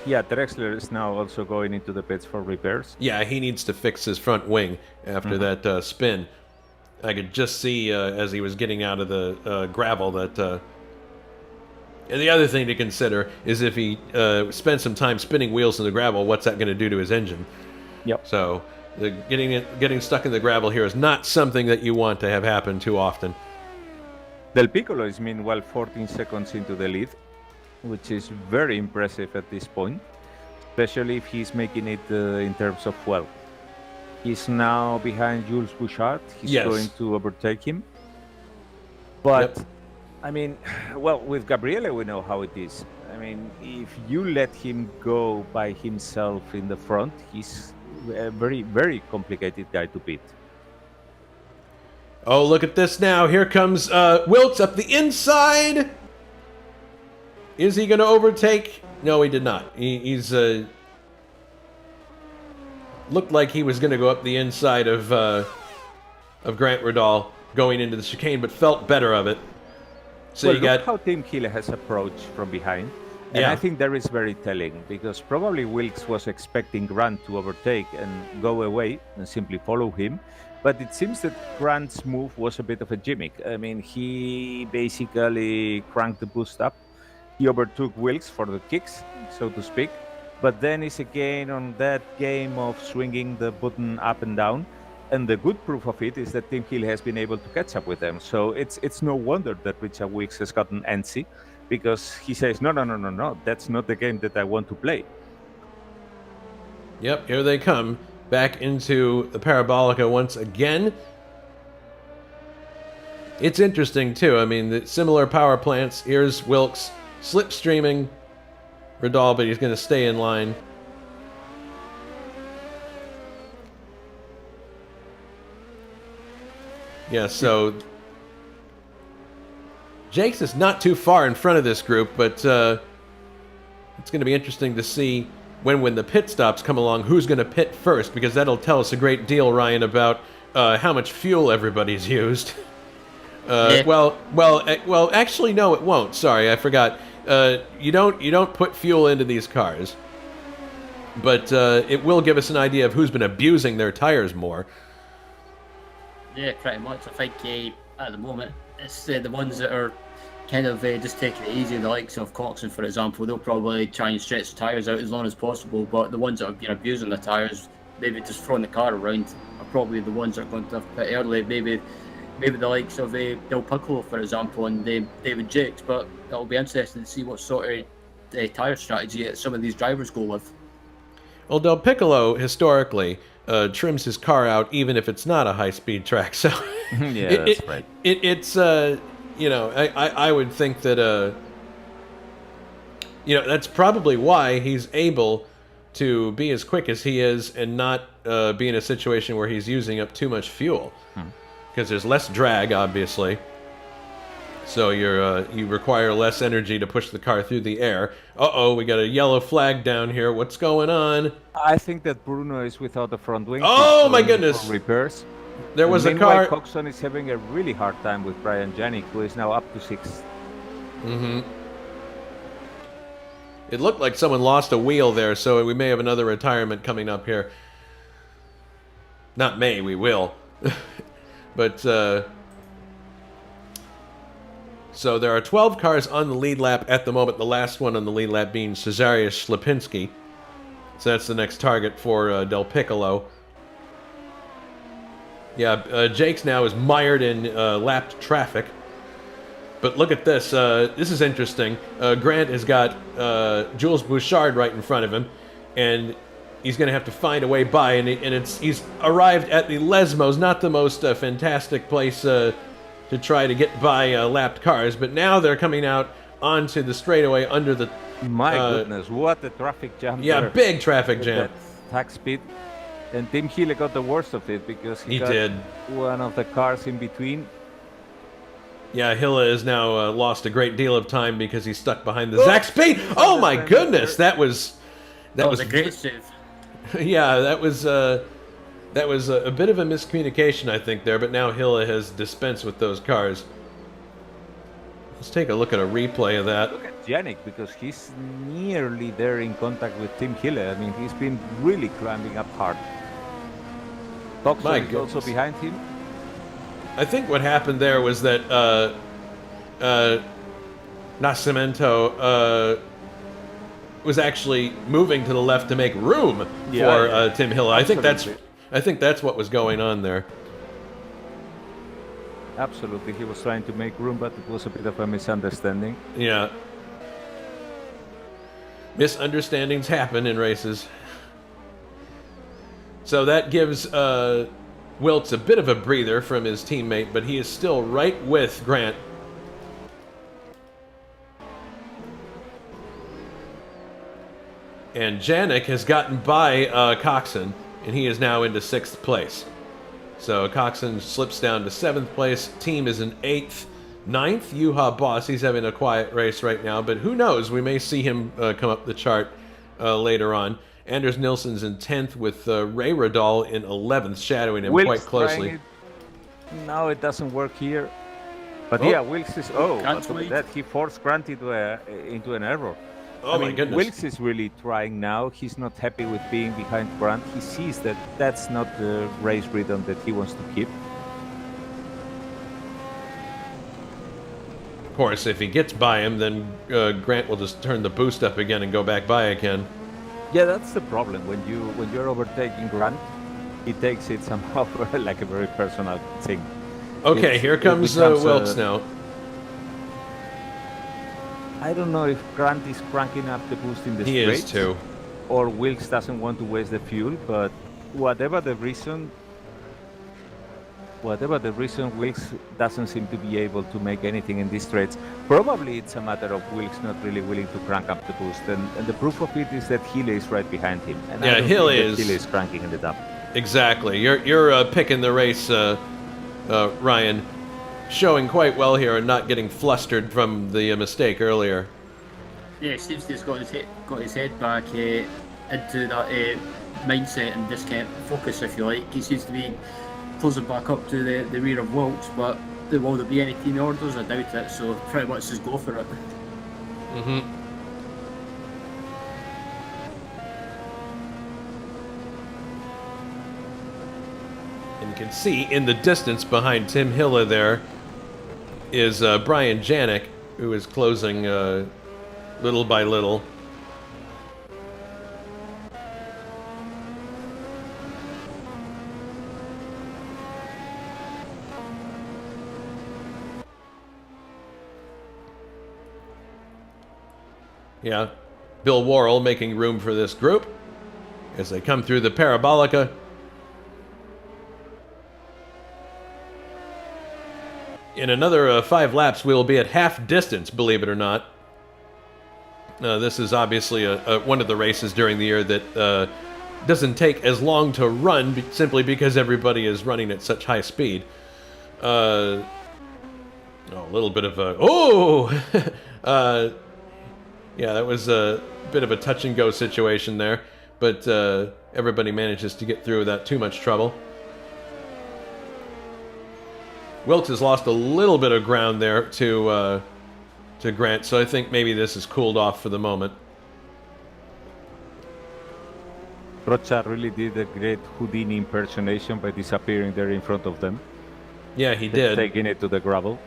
[SPEAKER 2] Yeah, Drexler is now also going into the pits for repairs.
[SPEAKER 1] Yeah, he needs to fix his front wing after that spin. I could just see as he was getting out of the gravel that... And the other thing to consider is if he spends some time spinning wheels in the gravel, what's that going to do to his engine?
[SPEAKER 2] Yep.
[SPEAKER 1] So getting stuck in the gravel here is not something that you want to have happen too often.
[SPEAKER 2] Del Piccolo is meanwhile 14 seconds into the lead, which is very impressive at this point, especially if he's making it in terms of fuel. He's now behind Jules Bouchard. He's going to overtake him. But, I mean, well, with Gabriele, we know how it is. I mean, if you let him go by himself in the front, he's a very, very complicated guy to beat.
[SPEAKER 1] Oh, look at this now. Here comes Wilkes up the inside. Is he going to overtake? No, he did not. He's looked like he was going to go up the inside of Grant Riddall going into the chicane, but felt better of it. So
[SPEAKER 2] well,
[SPEAKER 1] you got
[SPEAKER 2] look how Tim Hill has approached from behind. And I think that is very telling, because probably Wilkes was expecting Grant to overtake and go away and simply follow him. But it seems that Grant's move was a bit of a gimmick. I mean, he basically cranked the boost up. He overtook Wilkes for the kicks, so to speak. But then is again on that game of swinging the button up and down. And the good proof of it is that Tim Hill has been able to catch up with them. So it's no wonder that Richard Wilkes has gotten antsy, because he says, no, that's not the game that I want to play.
[SPEAKER 1] Yep, here they come. Back into the Parabolica once again. It's interesting, too. I mean, the similar power plants. Here's Wilkes slipstreaming Riddall, but he's going to stay in line. Yeah, so Jakes is not too far in front of this group, but it's going to be interesting to see when the pit stops come along, who's going to pit first, because that'll tell us a great deal, Ryan, about how much fuel everybody's used. Well, actually, no, it won't. Sorry, I forgot. You don't put fuel into these cars, but it will give us an idea of who's been abusing their tires more.
[SPEAKER 3] Yeah, pretty much. I think at the moment it's the ones that are kind of just taking it easy. The likes of Coxon, for example, they'll probably try and stretch the tyres out as long as possible. But the ones that have been abusing the tyres, maybe just throwing the car around, are probably the ones that are going to have pit early. Maybe the likes of Del Piccolo, for example, and David Jakes. But it'll be interesting to see what sort of tyre strategy that some of these drivers go with.
[SPEAKER 1] Well, Del Piccolo historically trims his car out even if it's not a high-speed track. So
[SPEAKER 2] yeah, that's right.
[SPEAKER 1] It's I would think that that's probably why he's able to be as quick as he is and not be in a situation where he's using up too much fuel, because there's less drag, obviously. So you require less energy to push the car through the air. We got a yellow flag down here. What's going on?
[SPEAKER 2] I think that Bruno is without the front wing.
[SPEAKER 1] Oh my goodness!
[SPEAKER 2] Repairs.
[SPEAKER 1] There was a car.
[SPEAKER 2] Coxon is having a really hard time with Brian Janik, who is now up to 6th.
[SPEAKER 1] Mm-hmm. It looked like someone lost a wheel there, so we may have another retirement coming up here. Not may, we will. But so there are 12 cars on the lead lap at the moment, the last one on the lead lap being Cesarius Slipinski. So that's the next target for Del Piccolo. Yeah, Jakes now is mired in lapped traffic. But look at this. This is interesting. Grant has got Jules Bouchard right in front of him, and he's going to have to find a way by. And he's arrived at the Lesmos, not the most fantastic place to try to get by lapped cars, but now they're coming out onto the straightaway under the...
[SPEAKER 2] My goodness, what a traffic jam.
[SPEAKER 1] Yeah,
[SPEAKER 2] there.
[SPEAKER 1] big traffic jam.
[SPEAKER 2] Tax speed. And Tim Healy got the worst of it because
[SPEAKER 1] He
[SPEAKER 2] got
[SPEAKER 1] did.
[SPEAKER 2] one of the cars in between.
[SPEAKER 1] Yeah, Hilla has now lost a great deal of time because he's stuck behind the Zach Speed. Oh my goodness, that was
[SPEAKER 3] a great save.
[SPEAKER 1] yeah, that was a bit of a miscommunication, I think, there. But now Hilla has dispensed with those cars. Let's take a look at a replay of that.
[SPEAKER 2] Look at Yannick, because he's nearly there in contact with Tim Hille. I mean, he's been really climbing up hard. Toxon is also behind him.
[SPEAKER 1] I think what happened there was that Nascimento was actually moving to the left to make room for Tim Hill. I think that's what was going on there.
[SPEAKER 2] Absolutely, he was trying to make room, but it was a bit of a misunderstanding.
[SPEAKER 1] Yeah. Misunderstandings happen in races. So that gives Wilkes a bit of a breather from his teammate, but he is still right with Grant. And Janik has gotten by Coxon, and he is now into 6th place. So Coxon slips down to 7th place. Team is in 8th. 9th, Juha Boss. He's having a quiet race right now, but who knows? We may see him come up the chart later on. Anders Nilsson's in 10th with Ray Radal in 11th, shadowing him quite closely.
[SPEAKER 2] No, it doesn't work here. But yeah, Wilkes is... Oh, look at that. He forced Grant into an error.
[SPEAKER 1] Oh, my goodness.
[SPEAKER 2] Wilkes is really trying now. He's not happy with being behind Grant. He sees that that's not the race rhythm that he wants to keep.
[SPEAKER 1] Of course, if he gets by him, then Grant will just turn the boost up again and go back by again.
[SPEAKER 2] Yeah, that's the problem. When you're overtaking Grant, he takes it somehow like a very personal thing.
[SPEAKER 1] Okay, here comes Wilkes now.
[SPEAKER 2] I don't know if Grant is cranking up the boost in the straight.
[SPEAKER 1] He is too.
[SPEAKER 2] Or Wilkes doesn't want to waste the fuel, but whatever the reason, Wilkes doesn't seem to be able to make anything in these straights. Probably it's a matter of Wilkes not really willing to crank up the boost, and the proof of it is that Healy is right behind him. And
[SPEAKER 1] yeah, Healy
[SPEAKER 2] is cranking it up.
[SPEAKER 1] Exactly. You're picking the race, Ryan. Showing quite well here and not getting flustered from the mistake earlier.
[SPEAKER 3] Yeah, it seems he's got his head back into that mindset and just kept focus, if you like. He seems to be closing back up to the rear of Wilkes, but will there be any team orders? I doubt it, so pretty much just go for it.
[SPEAKER 1] Mm-hmm. And you can see in the distance behind Tim Hilla there is Brian Janik, who is closing little by little. Yeah, Bill Worrell making room for this group as they come through the Parabolica. In another 5 laps, we will be at half distance, believe it or not. This is obviously one of the races during the year that doesn't take as long to run simply because everybody is running at such high speed. A little bit of a... Oh! Yeah, that was a bit of a touch-and-go situation there, but everybody manages to get through without too much trouble. Wilkes has lost a little bit of ground there to Grant, so I think maybe this is cooled off for the moment.
[SPEAKER 2] Rocha really did a great Houdini impersonation by disappearing there in front of them.
[SPEAKER 1] Yeah, he did.
[SPEAKER 2] Taking it to the gravel.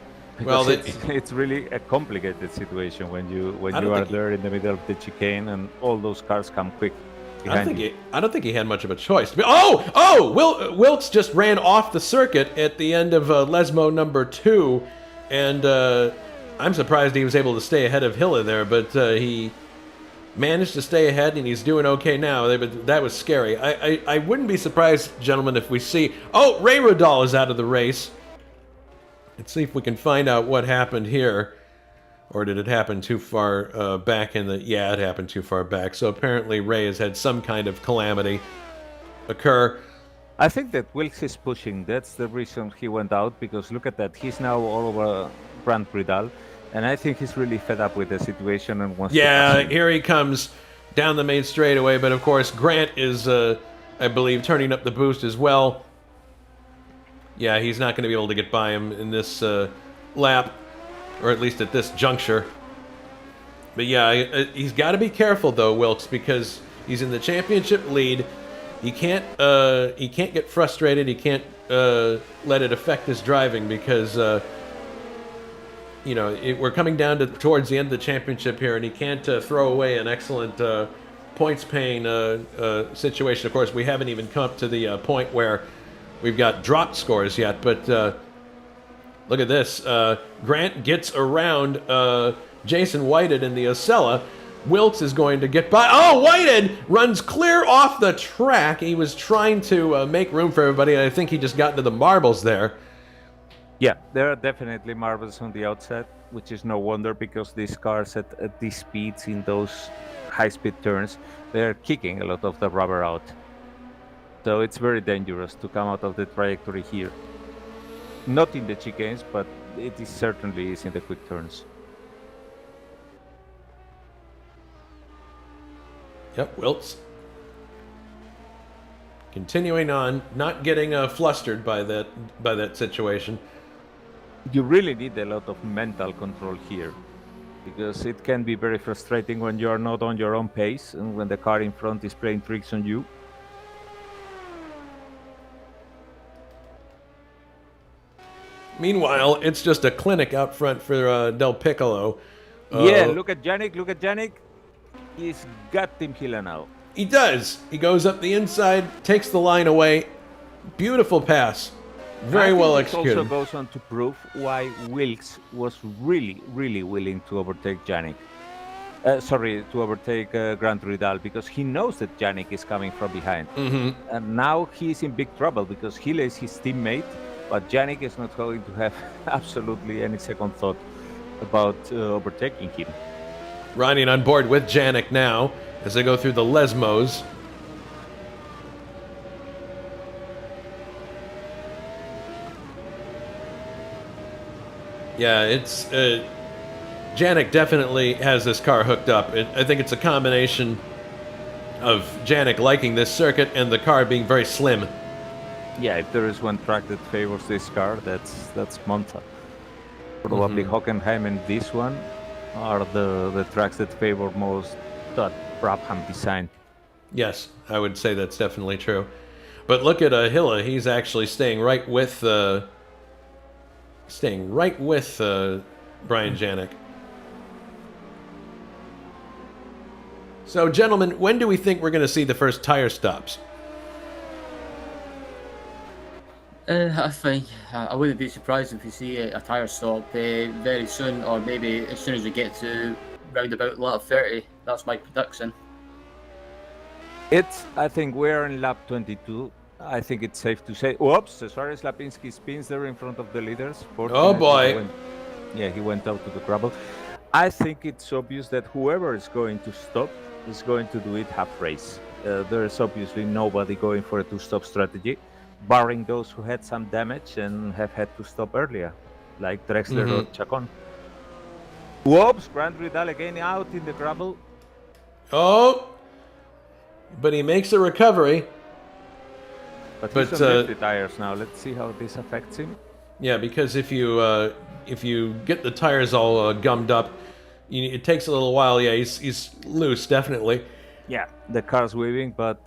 [SPEAKER 1] Well,
[SPEAKER 2] it's really a complicated situation when you are there in the middle of the chicane and all those cars come quick. I
[SPEAKER 1] don't think he had much of a choice. Wilkes just ran off the circuit at the end of Lesmo number 2, and I'm surprised he was able to stay ahead of Hilla there, but he managed to stay ahead, and he's doing okay now. That was scary. I wouldn't be surprised, gentlemen, if we see... Oh, Ray Rodal is out of the race. Let's see if we can find out what happened here. Or did it happen too far back in the... Yeah, it happened too far back. So apparently Ray has had some kind of calamity. occur.
[SPEAKER 2] I think that Wilkes is pushing. That's the reason he went out, because look at that. He's now all over Grant Bridal, and I think he's really fed up with the situation and wants to pass him.
[SPEAKER 1] Here he comes down the main straightaway, but of course Grant is, I believe, turning up the boost as well. Yeah, he's not going to be able to get by him in this lap, or at least at this juncture. But yeah, he's got to be careful though, Wilkes, because he's in the championship lead. He can't get frustrated. He can't let it affect his driving, because we're coming down towards the end of the championship here, and he can't throw away an excellent points-paying situation. Of course, we haven't even come up to the point where we've got dropped scores yet, but look at this. Grant gets around Jason Whited in the Ocella. Wilkes is going to get by. Oh, Whited runs clear off the track. He was trying to make room for everybody, and I think he just got into the marbles there.
[SPEAKER 2] Yeah, there are definitely marbles on the outside, which is no wonder, because these cars at these speeds in those high-speed turns, they're kicking a lot of the rubber out. So it's very dangerous to come out of the trajectory here. Not in the chicanes, but it is certainly is in the quick turns.
[SPEAKER 1] Yep, Wilkes continuing on, not getting flustered by that situation.
[SPEAKER 2] You really need a lot of mental control here, because it can be very frustrating when you are not on your own pace and when the car in front is playing tricks on you.
[SPEAKER 1] Meanwhile, it's just a clinic out front for Del Piccolo.
[SPEAKER 2] Yeah, look at Yannick. He's got Tim Hilla now.
[SPEAKER 1] He does. He goes up the inside, takes the line away. Beautiful pass. Very well executed.
[SPEAKER 2] It also goes on to prove why Wilkes was really, really willing to overtake Yannick. To overtake Grant Ridal, because he knows that Yannick is coming from behind.
[SPEAKER 1] Mm-hmm.
[SPEAKER 2] And now he's in big trouble, because Hilla is his teammate, but Yannick is not going to have absolutely any second thought about overtaking him.
[SPEAKER 1] Riding on board with Janik now as they go through the Lesmos. Yeah, it's Janik definitely has this car hooked up. I think it's a combination of Janik liking this circuit and the car being very slim.
[SPEAKER 2] Yeah, if there is one track that favors this car, that's Monza. Probably Hockenheim and this one are the tracks that favor most that Brabham design.
[SPEAKER 1] Yes, I would say that's definitely true. But look at Hilla. He's actually staying right with Brian Janik. So, gentlemen, when do we think we're going to see the first tire stops?
[SPEAKER 3] I think I wouldn't be surprised if we see a tyre stop very soon, or maybe as soon as we get to round about lap 30. That's my prediction.
[SPEAKER 2] I think we're in lap 22. I think it's safe to say. Whoops, Cesare Lapinski spins there in front of the leaders.
[SPEAKER 1] Oh boy.
[SPEAKER 2] He went out to the gravel. I think it's obvious that whoever is going to stop is going to do it half race. There is obviously nobody going for a two-stop strategy, barring those who had some damage and have had to stop earlier, like Drexler or Chacon. Whoops, Grant Ridal again out in the gravel.
[SPEAKER 1] Oh, but he makes a recovery.
[SPEAKER 2] But he's on dirty tires now. Let's see how this affects him.
[SPEAKER 1] Yeah, because if you get the tires all gummed up, it takes a little while. Yeah, he's loose, definitely.
[SPEAKER 2] Yeah, the car's weaving, but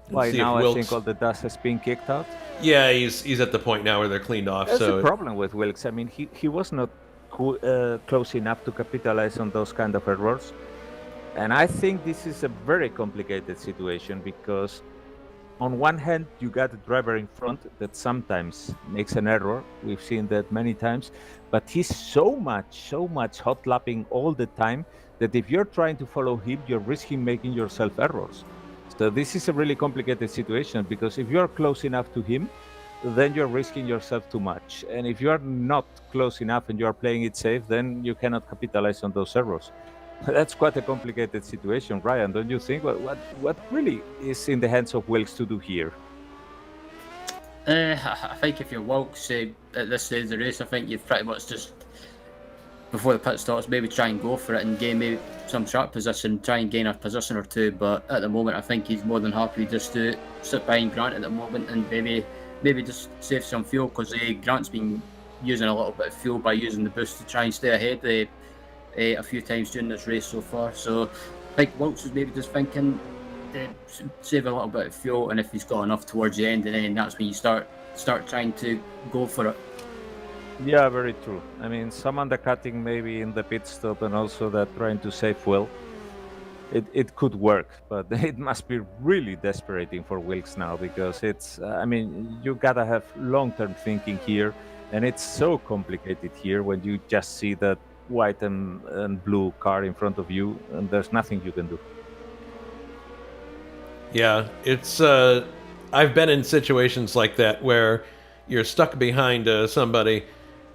[SPEAKER 2] by now I think all the dust has been kicked out.
[SPEAKER 1] Yeah, he's at the point now where they're cleaned off.
[SPEAKER 2] That's the problem with Wilkes. I mean, he was not close enough to capitalize on those kind of errors. And I think this is a very complicated situation, because on one hand, you got a driver in front that sometimes makes an error. We've seen that many times, but he's so much hot lapping all the time that if you're trying to follow him, you're risking making yourself errors. So this is a really complicated situation, because if you're close enough to him, then you're risking yourself too much. And if you're not close enough and you're playing it safe, then you cannot capitalize on those errors. That's quite a complicated situation, Ryan, don't you think? What really is in the hands of Wilkes to do here?
[SPEAKER 3] I think if you're Wilkes at this stage of the race, I think you've pretty much just, before the pit stops, maybe try and go for it and gain maybe some track position, try and gain a position or two. But at the moment, I think he's more than happy just to sit behind Grant at the moment and maybe just save some fuel, because Grant's been using a little bit of fuel by using the boost to try and stay ahead a few times during this race so far. So I think Wilkes is maybe just thinking save a little bit of fuel, and if he's got enough towards the end, and then that's when you start trying to go for it.
[SPEAKER 2] Yeah, very true. I mean, some undercutting maybe in the pit stop, and also that trying to save fuel. It could work, but it must be really desperating for Wilkes now, because it's, I mean, you gotta have long-term thinking here, and it's so complicated here when you just see that white and blue car in front of you, and there's nothing you can do.
[SPEAKER 1] Yeah, it's I've been in situations like that where you're stuck behind somebody,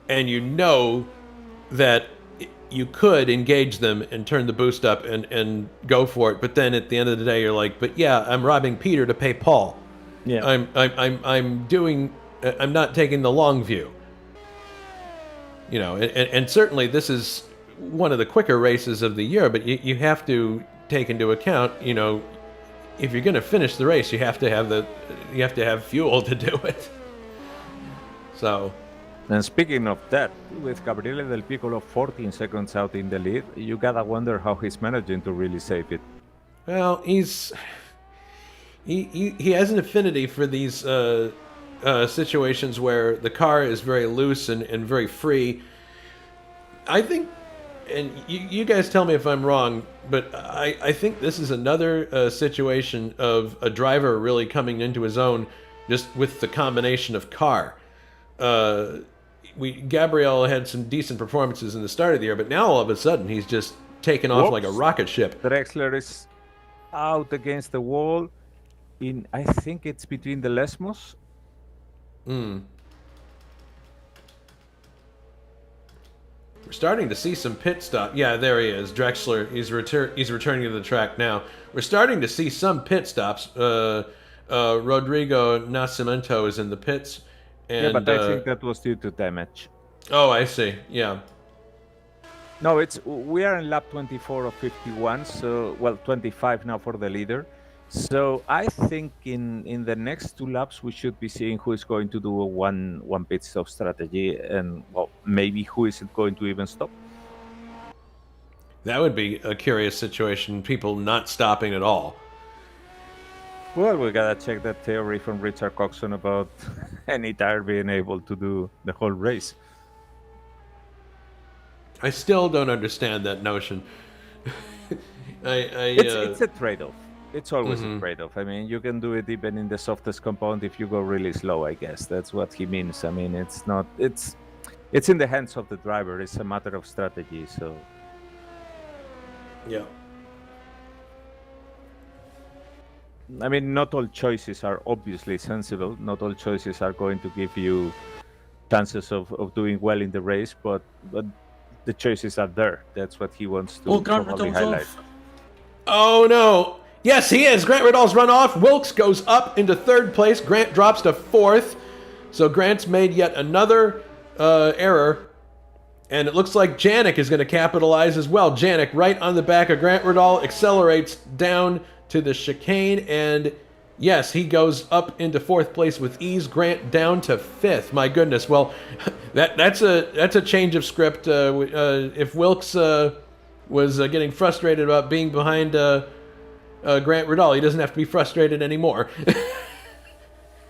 [SPEAKER 1] and you know that you could engage them and turn the boost up and go for it, but then at the end of the day, you're like, but yeah, I'm robbing Peter to pay Paul.
[SPEAKER 2] Yeah,
[SPEAKER 1] I'm not taking the long view. You know, and certainly this is one of the quicker races of the year, but you have to take into account, you know, if you're going to finish the race, you have to have fuel to do it. So,
[SPEAKER 2] and speaking of that, with Gabriele Del Piccolo 14 seconds out in the lead, you gotta wonder how he's managing to really save it.
[SPEAKER 1] well, he has an affinity for these situations where the car is very loose and very free. I think, and you guys tell me if I'm wrong, but I think this is another situation of a driver really coming into his own, just with the combination of car. Gabriel had some decent performances in the start of the year, but now all of a sudden he's just taken off like a rocket ship.
[SPEAKER 2] Drexler is out against the wall in, I think it's between the Lesmos.
[SPEAKER 1] We're starting to see some pit stop. Yeah, there he is. Drexler, he's returning to the track now. We're starting to see some pit stops. Rodrigo Nascimento is in the pits. And,
[SPEAKER 2] yeah, but I think that was due to damage.
[SPEAKER 1] Oh, I see. Yeah.
[SPEAKER 2] No, we are in lap 24 of 51, so, well, 25 now for the leader. So I think in the next two laps we should be seeing who is going to do a one pit stop strategy, and well, maybe who isn't going to even stop.
[SPEAKER 1] That would be a curious situation. People not stopping at all.
[SPEAKER 2] Well, we gotta check that theory from Richard Coxon about any tire being able to do the whole race.
[SPEAKER 1] I still don't understand that notion.
[SPEAKER 2] It's a trade-off. It's always a trade-off. I mean, you can do it even in the softest compound if you go really slow, I guess. That's what he means. I mean, it's in the hands of the driver. It's a matter of strategy, so...
[SPEAKER 1] Yeah.
[SPEAKER 2] I mean, not all choices are obviously sensible. Not all choices are going to give you chances of doing well in the race, but the choices are there. That's what he wants to probably highlight.
[SPEAKER 3] Off.
[SPEAKER 1] Oh, no. Yes, he is. Grant Riddall's run off. Wilkes goes up into third place. Grant drops to fourth. So Grant's made yet another error. And it looks like Janik is going to capitalize as well. Janik right on the back of Grant Riddall, accelerates down to the chicane, and yes, he goes up into fourth place with ease. Grant down to fifth. My goodness. Well, that's a change of script. If Wilkes was getting frustrated about being behind Grant Riddall, he doesn't have to be frustrated anymore.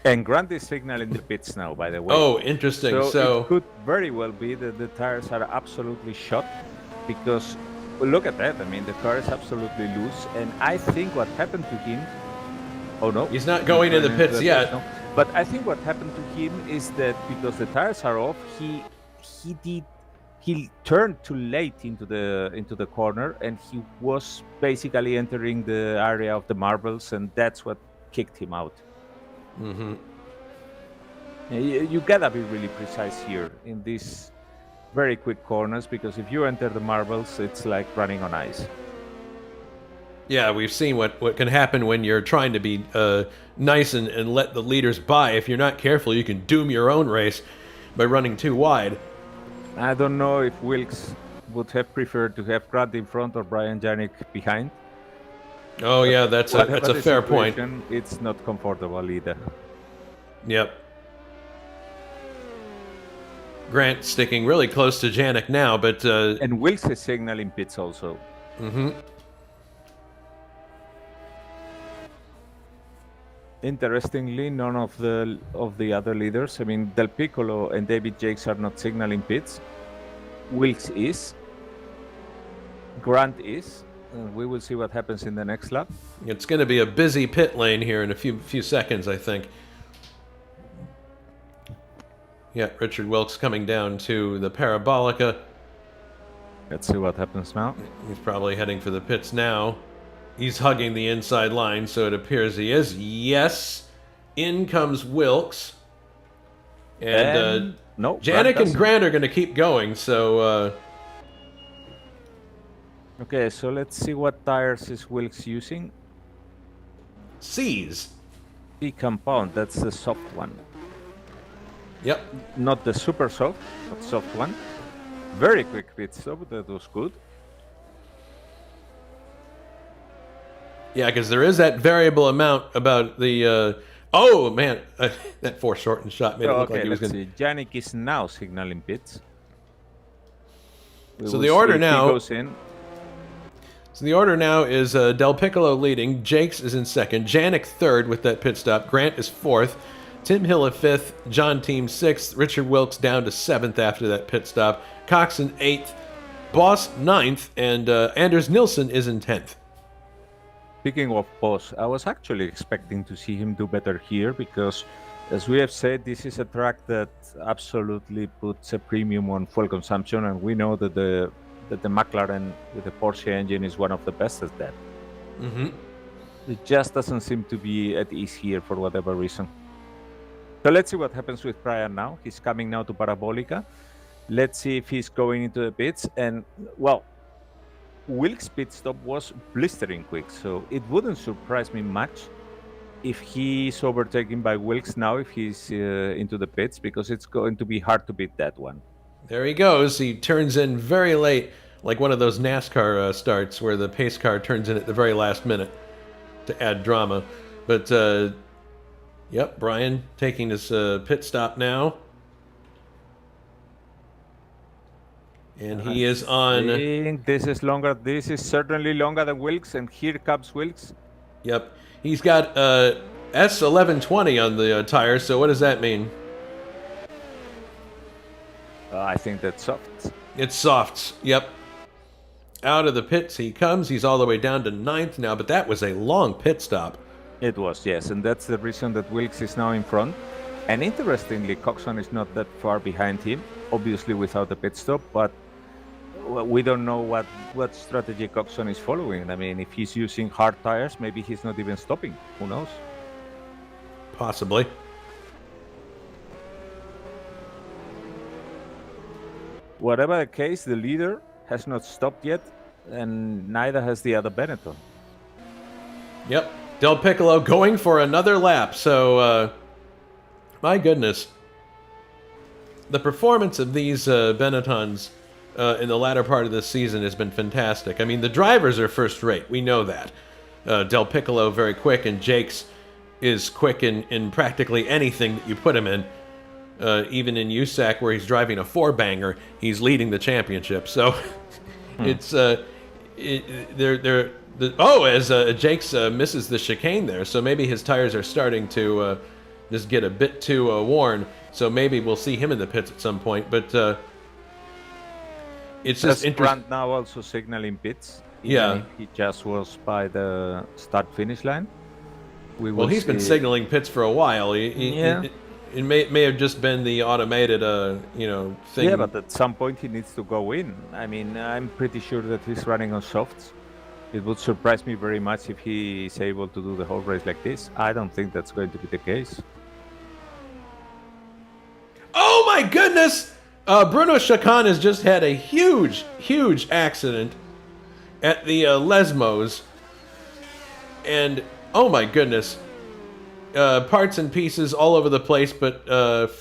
[SPEAKER 2] And Grant is signaling the pits now, by the way.
[SPEAKER 1] Oh, interesting. So
[SPEAKER 2] it could very well be that the tires are absolutely shot, because well, look at that. I mean, the car is absolutely loose, and I think what happened to him... Oh, no.
[SPEAKER 1] He's not going in the pits yet.
[SPEAKER 2] No. But I think what happened to him is that because the tires are off, he turned too late into the corner, and he was basically entering the area of the marbles, and that's what kicked him out.
[SPEAKER 1] Mm-hmm.
[SPEAKER 2] You gotta be really precise here in this very quick corners, because if you enter the marbles, it's like running on ice.
[SPEAKER 1] Yeah, we've seen what can happen when you're trying to be nice and let the leaders by. If you're not careful, you can doom your own race by running too wide.
[SPEAKER 2] I don't know if Wilkes would have preferred to have Grant in front or Brian Janik behind.
[SPEAKER 1] Oh, yeah, that's a fair point.
[SPEAKER 2] It's not comfortable either.
[SPEAKER 1] Yep. Grant sticking really close to Janik now, but...
[SPEAKER 2] And Wilkes is signaling pits also.
[SPEAKER 1] Mm-hmm.
[SPEAKER 2] Interestingly, none of the other leaders, I mean, Del Piccolo and David Jakes are not signaling pits. Wilkes is. Grant is. We will see what happens in the next lap.
[SPEAKER 1] It's going to be a busy pit lane here in a few seconds, I think. Yeah, Richard Wilkes coming down to the Parabolica.
[SPEAKER 2] Let's see what happens now.
[SPEAKER 1] He's probably heading for the pits now. He's hugging the inside line, so it appears he is. Yes! In comes Wilkes. And
[SPEAKER 2] no,
[SPEAKER 1] Janik and Grant are going to keep going, so...
[SPEAKER 2] Okay, so let's see what tires is Wilkes using.
[SPEAKER 1] C's.
[SPEAKER 2] C compound, that's the soft one.
[SPEAKER 1] Yep.
[SPEAKER 2] Not the super soft, but soft one. Very quick pit stop, that was good.
[SPEAKER 1] Yeah, because there is that variable amount about the... oh, man, that foreshortened shot made it look like he was going to...
[SPEAKER 2] Janik is now signaling pits.
[SPEAKER 1] So the order now...
[SPEAKER 2] Goes in.
[SPEAKER 1] So the order now is Del Piccolo leading, Jakes is in second, Janik third with that pit stop, Grant is fourth, Tim Hill at fifth, John Team sixth, Richard Wilkes down to seventh after that pit stop, Coxon eighth, Boss ninth, and Anders Nilsson is in 10th.
[SPEAKER 2] Speaking of Boss, I was actually expecting to see him do better here because, as we have said, this is a track that absolutely puts a premium on fuel consumption, and we know that the McLaren with the Porsche engine is one of the best at that.
[SPEAKER 1] Mm-hmm.
[SPEAKER 2] It just doesn't seem to be at ease here for whatever reason. So let's see what happens with Brian now. He's coming now to Parabolica. Let's see if he's going into the pits. And, well, Wilkes' pit stop was blistering quick, so it wouldn't surprise me much if he's overtaken by Wilkes now if he's into the pits, because it's going to be hard to beat that one.
[SPEAKER 1] There he goes. He turns in very late, like one of those NASCAR starts where the pace car turns in at the very last minute to add drama. But, yep, Brian taking his pit stop now. And he is on...
[SPEAKER 2] I think this is longer. This is certainly longer than Wilkes, and here comes Wilkes.
[SPEAKER 1] Yep. He's got S1120 on the tire, so what does that mean?
[SPEAKER 2] I think that's soft.
[SPEAKER 1] It's softs, yep. Out of the pits he comes. He's all the way down to 9th now, but that was a long pit stop.
[SPEAKER 2] It was, yes, and that's the reason that Wilkes is now in front. And interestingly, Coxon is not that far behind him, obviously without the pit stop, but we don't know what strategy Coxon is following. I mean, if he's using hard tires, maybe he's not even stopping. Who knows?
[SPEAKER 1] Possibly.
[SPEAKER 2] Whatever the case, the leader has not stopped yet, and neither has the other Benetton.
[SPEAKER 1] Yep. Del Piccolo going for another lap, so, my goodness. The performance of these Benettons in the latter part of this season has been fantastic. I mean, the drivers are first rate. We know that. Del Piccolo very quick, and Jakes is quick in practically anything that you put him in. Even in USAC, where he's driving a four-banger, he's leading the championship. So it's as Jakes misses the chicane there, so maybe his tires are starting to just get a bit too worn. So maybe we'll see him in the pits at some point. But it's just interesting.
[SPEAKER 2] Grant now also signaling pits.
[SPEAKER 1] Yeah,
[SPEAKER 2] he just was by the start-finish line.
[SPEAKER 1] Well, he's been signaling pits for a while. It may have just been the automated, thing.
[SPEAKER 2] Yeah, but at some point he needs to go in. I mean, I'm pretty sure that he's running on softs. It would surprise me very much if he is able to do the whole race like this. I don't think that's going to be the case.
[SPEAKER 1] Oh my goodness! Bruno Chacon has just had a huge accident at the Lesmos. And, oh my goodness, parts and pieces all over the place, but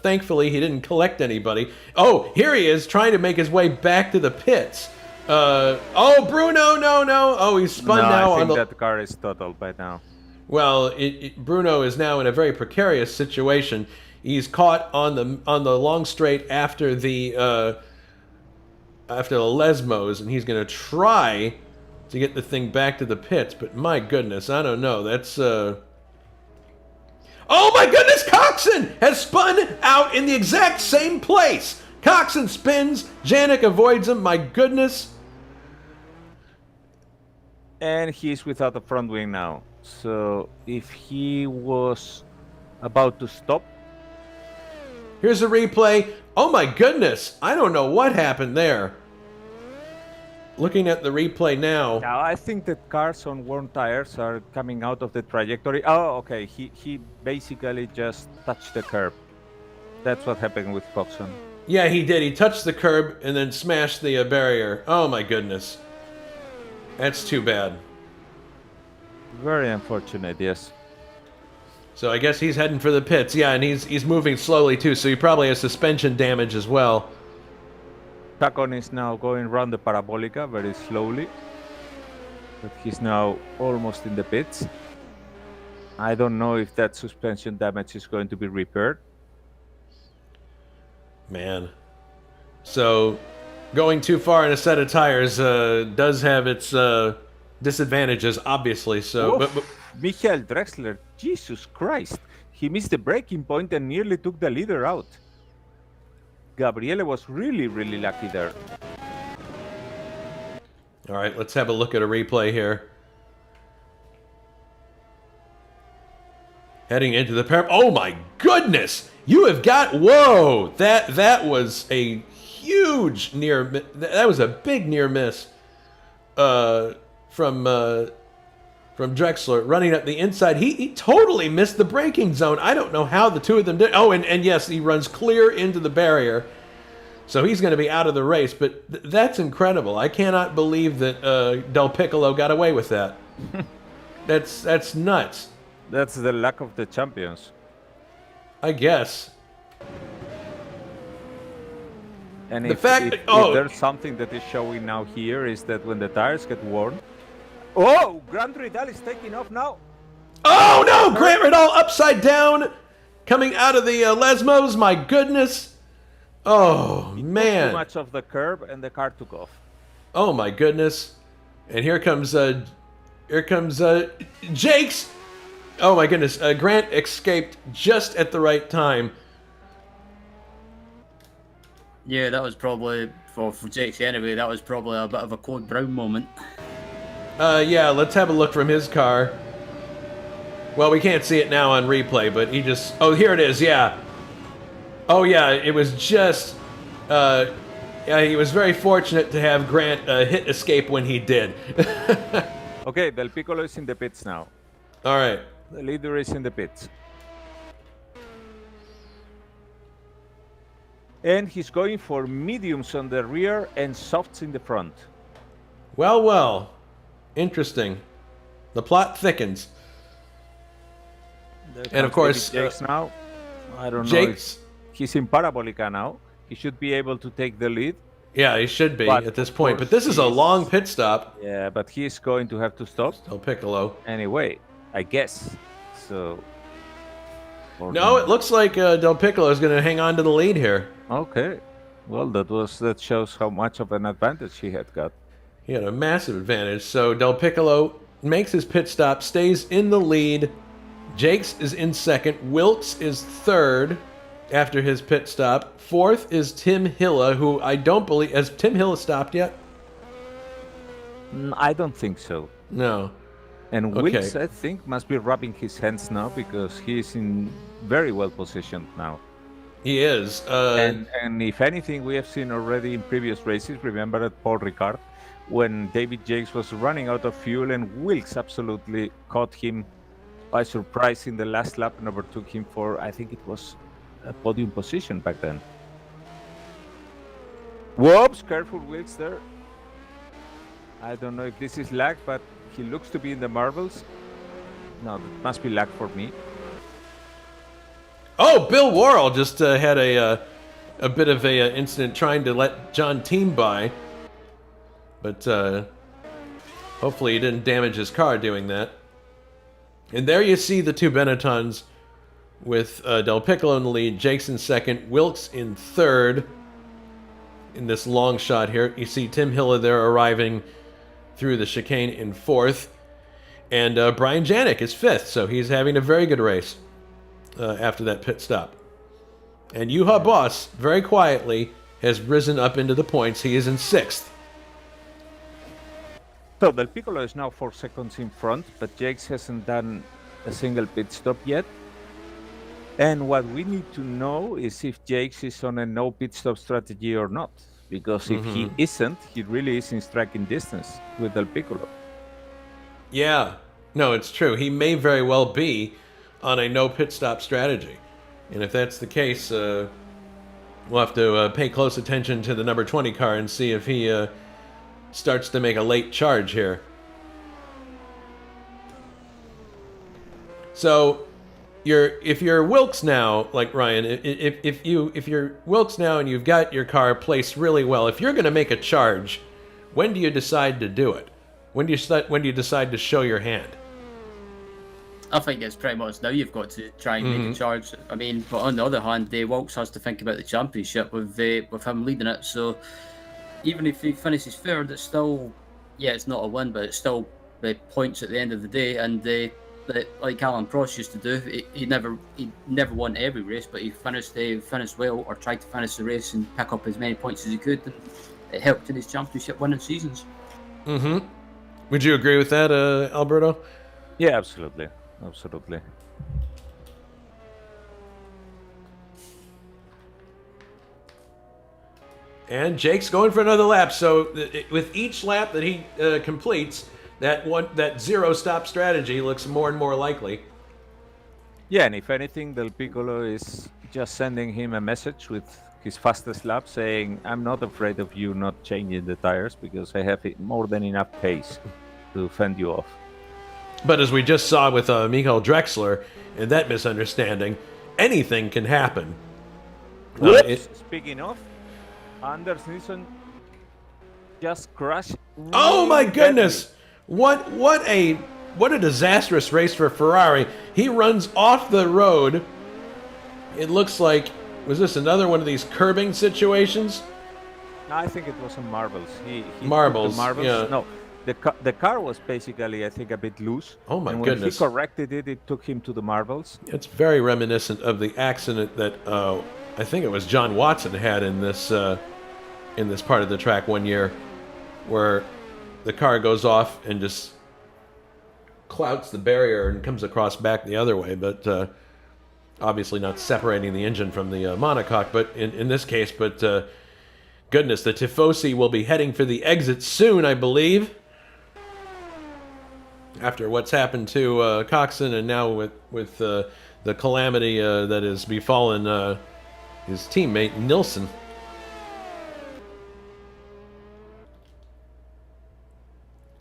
[SPEAKER 1] thankfully he didn't collect anybody. Oh, here he is, trying to make his way back to the pits. Oh, Bruno, no. Oh, he's spun now
[SPEAKER 2] I
[SPEAKER 1] on
[SPEAKER 2] think
[SPEAKER 1] the...
[SPEAKER 2] that car is totaled by now.
[SPEAKER 1] Well, Bruno is now in a very precarious situation. He's caught on the long straight after the Lesmos, and he's going to try to get the thing back to the pits. But my goodness, I don't know. That's Oh my goodness, Coxon has spun out in the exact same place. Coxon spins, Janik avoids him. My goodness.
[SPEAKER 2] And he's without the front wing now. So if he was about to stop,
[SPEAKER 1] Here's a replay. Oh my goodness. I don't know what happened there. Looking at the replay now.
[SPEAKER 2] now I think that cars on worn tires are coming out of the trajectory. Oh, okay. He basically just touched the curb. That's what happened with Coxon.
[SPEAKER 1] Yeah, he did. He touched the curb and then smashed the barrier. Oh my goodness. That's too bad.
[SPEAKER 2] Very unfortunate, yes.
[SPEAKER 1] So I guess he's heading for the pits. Yeah, and he's moving slowly too, so he probably has suspension damage as well.
[SPEAKER 2] Chacon is now going around the Parabolica very slowly. But he's now almost in the pits. I don't know if that suspension damage is going to be repaired.
[SPEAKER 1] Man. So going too far in a set of tires does have its disadvantages, obviously. So,
[SPEAKER 2] Oof.
[SPEAKER 1] but
[SPEAKER 2] Michael Drexler, Jesus Christ. He missed the braking point and nearly took the leader out. Gabriele was really lucky there.
[SPEAKER 1] all right, let's have a look at a replay here. Heading into the Oh my goodness! You have got whoa! That was a huge that was a big near miss. From Drexler running up the inside. He totally missed the braking zone. I don't know how the two of them did. Oh, and yes, he runs clear into the barrier. So he's going to be out of the race. But that's incredible. I cannot believe that Del Piccolo got away with that. That's nuts.
[SPEAKER 2] That's the luck of the champions.
[SPEAKER 1] I guess.
[SPEAKER 2] And
[SPEAKER 1] The fact
[SPEAKER 2] if there's something that is showing now here is that when the tires get worn. Oh, Grand Ridal is taking off now.
[SPEAKER 1] Oh no! Grant Riddle upside down, coming out of the Lesmos. My goodness! Oh man!
[SPEAKER 2] Too much of the curb, and the car took off.
[SPEAKER 1] Oh my goodness! And here comes Jake's. Oh my goodness! Grant escaped just at the right time.
[SPEAKER 3] Yeah, that was probably for Jake's anyway. That was probably a bit of a Claude Brown moment.
[SPEAKER 1] Yeah, let's have a look from his car. Well, we can't see it now on replay, but he just... Oh, here it is, yeah. Oh, yeah, it was just... yeah, he was very fortunate to have Grant hit escape when he did.
[SPEAKER 2] Okay, Del Piccolo is in the pits now.
[SPEAKER 1] All right.
[SPEAKER 2] The leader is in the pits. And he's going for mediums on the rear and softs in the front.
[SPEAKER 1] Well, well. Interesting. The plot thickens. And of course,
[SPEAKER 2] Jake's now. I don't know.
[SPEAKER 1] Jake's...
[SPEAKER 2] He's in Parabolica now. He should be able to take the lead.
[SPEAKER 1] Yeah, he should be
[SPEAKER 2] But
[SPEAKER 1] at this
[SPEAKER 2] of
[SPEAKER 1] point. But
[SPEAKER 2] course
[SPEAKER 1] this is a long pit stop.
[SPEAKER 2] Yeah, but he's going to have to stop
[SPEAKER 1] Del Piccolo.
[SPEAKER 2] anyway, I guess. So.
[SPEAKER 1] No, it looks like Del Piccolo is going to hang on to the lead here.
[SPEAKER 2] Okay. Well, that shows how much of an advantage he had got.
[SPEAKER 1] He had a massive advantage. So Del Piccolo makes his pit stop, stays in the lead. Jakes is in second. Wilkes is third after his pit stop. Fourth is Tim Hilla, who I don't believe... Has Tim Hilla stopped yet?
[SPEAKER 2] I don't think so.
[SPEAKER 1] No.
[SPEAKER 2] And
[SPEAKER 1] Okay.
[SPEAKER 2] Wilkes, I think, must be rubbing his hands now because he's in very well positioned now.
[SPEAKER 1] He is.
[SPEAKER 2] And if anything, we have seen already in previous races. Remember at Paul Ricard, when David Jakes was running out of fuel and Wilkes absolutely caught him by surprise in the last lap and overtook him for, I think it was a podium position back then. Whoops, careful Wilkes there. I don't know if this is lag, but he looks to be in the marbles. No, that must be lag for me.
[SPEAKER 1] Oh, Bill Worrell just had a bit of a incident trying to let John Team by, but hopefully he didn't damage his car doing that. And there you see the two Benettons with Del Piccolo in the lead, Jakes in second, Wilkes in third. In this long shot here, you see Tim Hiller there arriving through the chicane in fourth, and Brian Janik is fifth, so he's having a very good race after that pit stop. And Juha Boss, very quietly, has risen up into the points. He is in sixth.
[SPEAKER 2] So Del Piccolo is now 4 seconds in front, but Jakes hasn't done a single pit stop yet. And what we need to know is if Jakes is on a no pit stop strategy or not. Because if he isn't, he really is in striking distance with Del Piccolo.
[SPEAKER 1] Yeah, no, it's true. He may very well be on a no pit stop strategy. And if that's the case, we'll have to pay close attention to the number 20 car and see if he starts to make a late charge here. So, if you're Wilkes now, like Ryan, if you're Wilkes now and you've got your car placed really well, if you're going to make a charge, when do you decide to do it? When do you decide to show your hand?
[SPEAKER 3] I think it's pretty much now you've got to try and make a charge. I mean, but on the other hand, Wilkes has to think about the championship with him leading it. So even if he finishes third, it's still, it's not a win, but it's still the points at the end of the day. And like Alan Prost used to do, he never won every race, but he finished well, or tried to finish the race and pick up as many points as he could, and it helped in his championship winning seasons.
[SPEAKER 1] Would you agree with that, Alberto?
[SPEAKER 2] Yeah, absolutely. Absolutely.
[SPEAKER 1] And Jake's going for another lap. So with each lap that he completes, that zero stop strategy looks more and more likely.
[SPEAKER 2] Yeah, and if anything, Del Piccolo is just sending him a message with his fastest lap saying, I'm not afraid of you not changing the tires because I have more than enough pace to fend you off.
[SPEAKER 1] But as we just saw with Michael Drexler and that misunderstanding, anything can happen.
[SPEAKER 2] Speaking of, Anders Nilsson just crashed.
[SPEAKER 1] Oh my goodness! What a disastrous race for Ferrari. He runs off the road. It looks like, was this another one of these curbing situations?
[SPEAKER 2] I think it was on marbles. He
[SPEAKER 1] marbles,
[SPEAKER 2] yeah. No, the car was basically, I think, a bit loose.
[SPEAKER 1] Oh my
[SPEAKER 2] and
[SPEAKER 1] goodness!
[SPEAKER 2] When he corrected it, it took him to the marbles.
[SPEAKER 1] It's very reminiscent of the accident that I think it was John Watson had in this part of the track one year, where the car goes off and just clouts the barrier and comes across back the other way, but obviously not separating the engine from the monocoque, but in this case, but goodness, the Tifosi will be heading for the exit soon, I believe, after what's happened to Coxon and now with the calamity that has befallen his teammate Nilsson.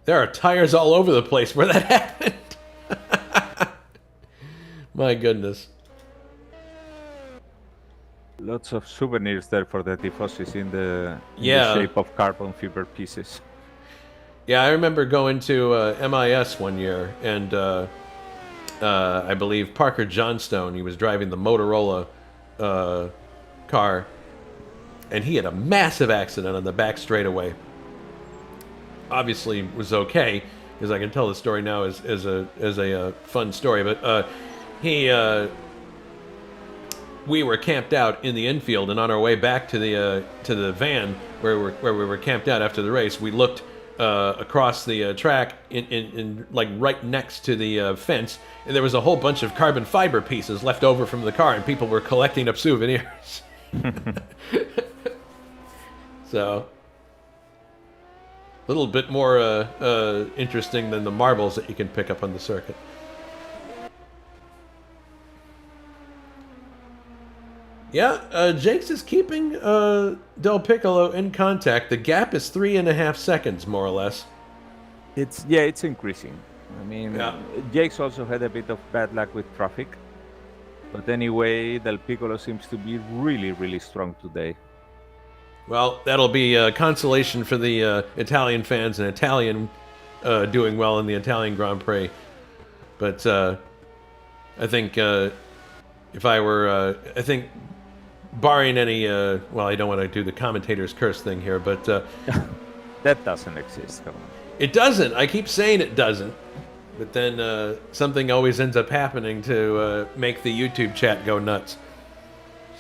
[SPEAKER 1] There are tires all over the place where that happened. My goodness.
[SPEAKER 2] Lots of souvenirs there for the Tifosis in the shape of carbon fiber pieces.
[SPEAKER 1] Yeah, I remember going to MIS one year, and I believe Parker Johnstone, he was driving the Motorola car, and he had a massive accident on the back straightaway. Obviously was okay, because I can tell the story now as a fun story, but we were camped out in the infield, and on our way back to the van where we were camped out after the race, we looked across the track in like right next to the fence, and there was a whole bunch of carbon fiber pieces left over from the car, and people were collecting up souvenirs. So a little bit more interesting than the marbles that you can pick up on the circuit. Yeah, Jakes is keeping Del Piccolo in contact. The gap is 3.5 seconds, more or less.
[SPEAKER 2] It's increasing. I mean,
[SPEAKER 1] Yeah.
[SPEAKER 2] Jake's also had a bit of bad luck with traffic. But anyway, Del Piccolo seems to be really, really strong today.
[SPEAKER 1] Well, that'll be consolation for the Italian fans and Italian doing well in the Italian Grand Prix. But I think if I were, I think barring any, well, I don't want to do the commentator's curse thing here, but
[SPEAKER 2] That doesn't exist. Come on.
[SPEAKER 1] it doesn't. I keep saying it doesn't. But then something always ends up happening to make the YouTube chat go nuts.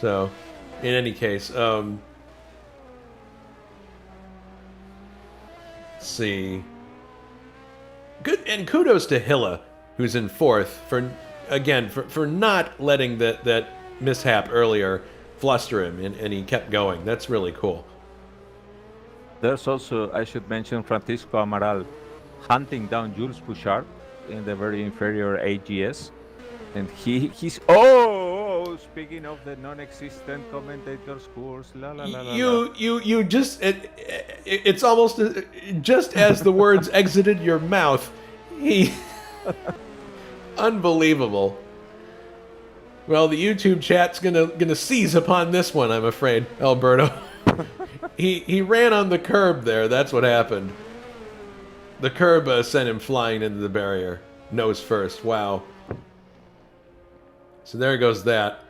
[SPEAKER 1] So, in any case, let's see. Good, and kudos to Hilla, who's in fourth, for not letting that mishap earlier fluster him, and he kept going. That's really cool.
[SPEAKER 2] There's also, I should mention, Francisco Amaral hunting down Jules Bouchard in the very inferior AGS. And he's speaking of the non-existent commentator's course, la la la la.
[SPEAKER 1] You just it's almost just as the words exited your mouth, he unbelievable. Well, the YouTube chat's gonna seize upon this one, I'm afraid, Alberto. He ran on the curb there. That's what happened. The curb sent him flying into the barrier, nose first. Wow. So there goes that.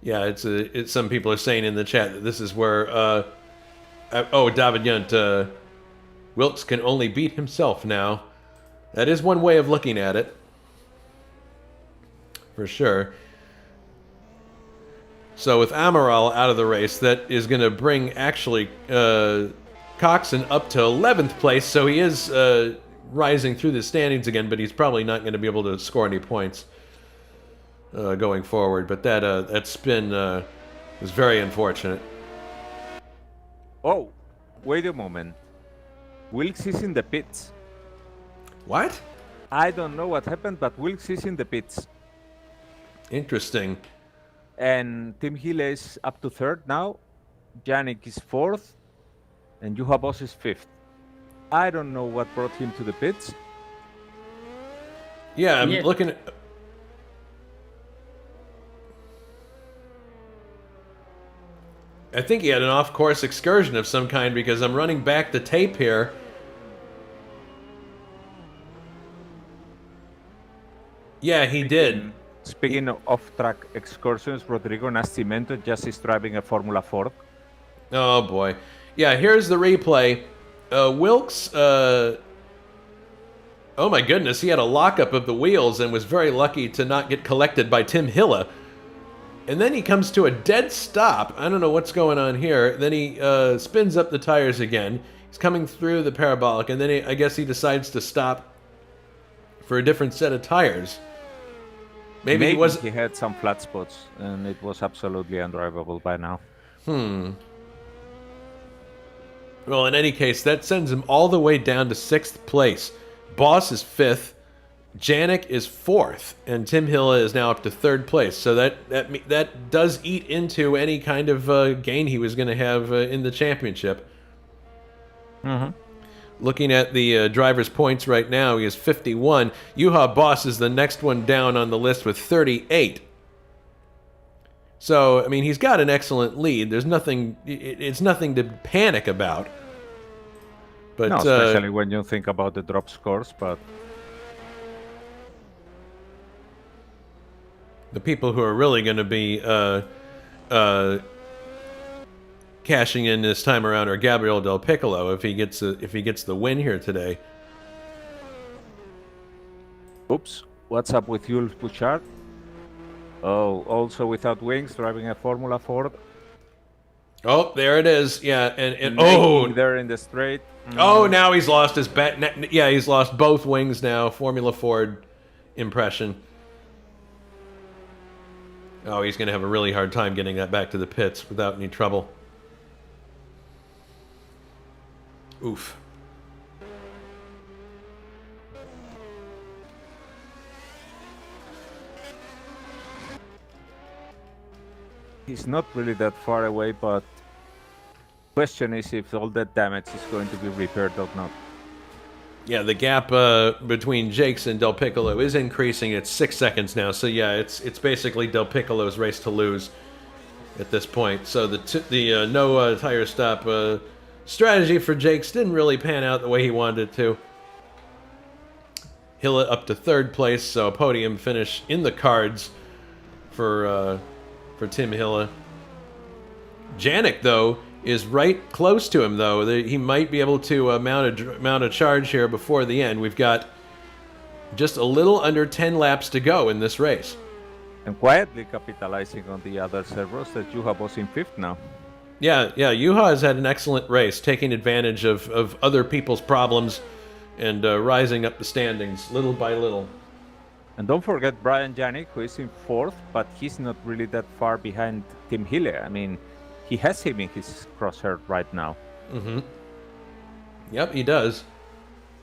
[SPEAKER 1] Yeah, it's some people are saying in the chat that this is where David Yunt, Wilkes can only beat himself now. That is one way of looking at it, for sure. So with Amaral out of the race, that is going to bring actually Coxon up to 11th place. So he is rising through the standings again, but he's probably not going to be able to score any points going forward. But that spin was very unfortunate.
[SPEAKER 2] Oh, wait a moment. Wilkes is in the pits.
[SPEAKER 1] What?
[SPEAKER 2] I don't know what happened, but Wilkes is in the pits.
[SPEAKER 1] Interesting.
[SPEAKER 2] And Tim Hill is up to third now. Yannick is fourth. And Juha Boss is fifth. I don't know what brought him to the pits.
[SPEAKER 1] Yeah, I'm looking at... I think he had an off-course excursion of some kind, because I'm running back the tape here. Yeah, he did.
[SPEAKER 2] Speaking of off-track excursions, Rodrigo Nascimento just is driving a Formula Ford.
[SPEAKER 1] Oh, boy. Yeah, here's the replay. Wilkes, oh my goodness, he had a lockup of the wheels and was very lucky to not get collected by Tim Hilla. And then he comes to a dead stop. I don't know what's going on here. Then he spins up the tires again. He's coming through the parabolic, and then I guess he decides to stop for a different set of tires. Maybe
[SPEAKER 2] he had some flat spots, and it was absolutely undrivable by now.
[SPEAKER 1] Well, in any case, that sends him all the way down to 6th place. Boss is 5th. Janik is 4th, and Tim Hill is now up to 3rd place. So that does eat into any kind of gain he was going to have in the championship. Looking at the driver's points right now, he has 51. Juha Boss is the next one down on the list with 38. So, I mean, he's got an excellent lead. There's nothing. It's nothing to panic about. But
[SPEAKER 2] no, especially when you think about the drop scores. But
[SPEAKER 1] the people who are really going to be cashing in this time around are Gabriel Del Piccolo if he gets the win here today.
[SPEAKER 2] Oops, what's up with Jules Bouchard? Oh, also without wings, driving a Formula Ford.
[SPEAKER 1] Oh, there it is. Yeah, and
[SPEAKER 2] there in the straight.
[SPEAKER 1] Oh, now he's lost his yeah, he's lost both wings now. Formula Ford impression. Oh, he's going to have a really hard time getting that back to the pits without any trouble. Oof.
[SPEAKER 2] He's not really that far away, but question is if all that damage is going to be repaired or not.
[SPEAKER 1] Yeah, the gap between Jakes and Del Piccolo is increasing. It's 6 seconds now. So yeah, it's basically Del Piccolo's race to lose at this point. So the no tire stop strategy for Jakes didn't really pan out the way he wanted it to. Hilla up to 3rd place, so a podium finish in the cards for Tim Hilla. Janik, though, is right close to him, though. He might be able to mount a charge here before the end. We've got just a little under 10 laps to go in this race.
[SPEAKER 2] And quietly capitalizing on the other servos that Juha was in 5th now.
[SPEAKER 1] Yeah, Juha has had an excellent race, taking advantage of other people's problems and rising up the standings little by little.
[SPEAKER 2] And don't forget Brian Janik, who is in 4th, but he's not really that far behind Tim Hille. I mean, he has him in his crosshair right now.
[SPEAKER 1] Mm-hmm. Yep, he does.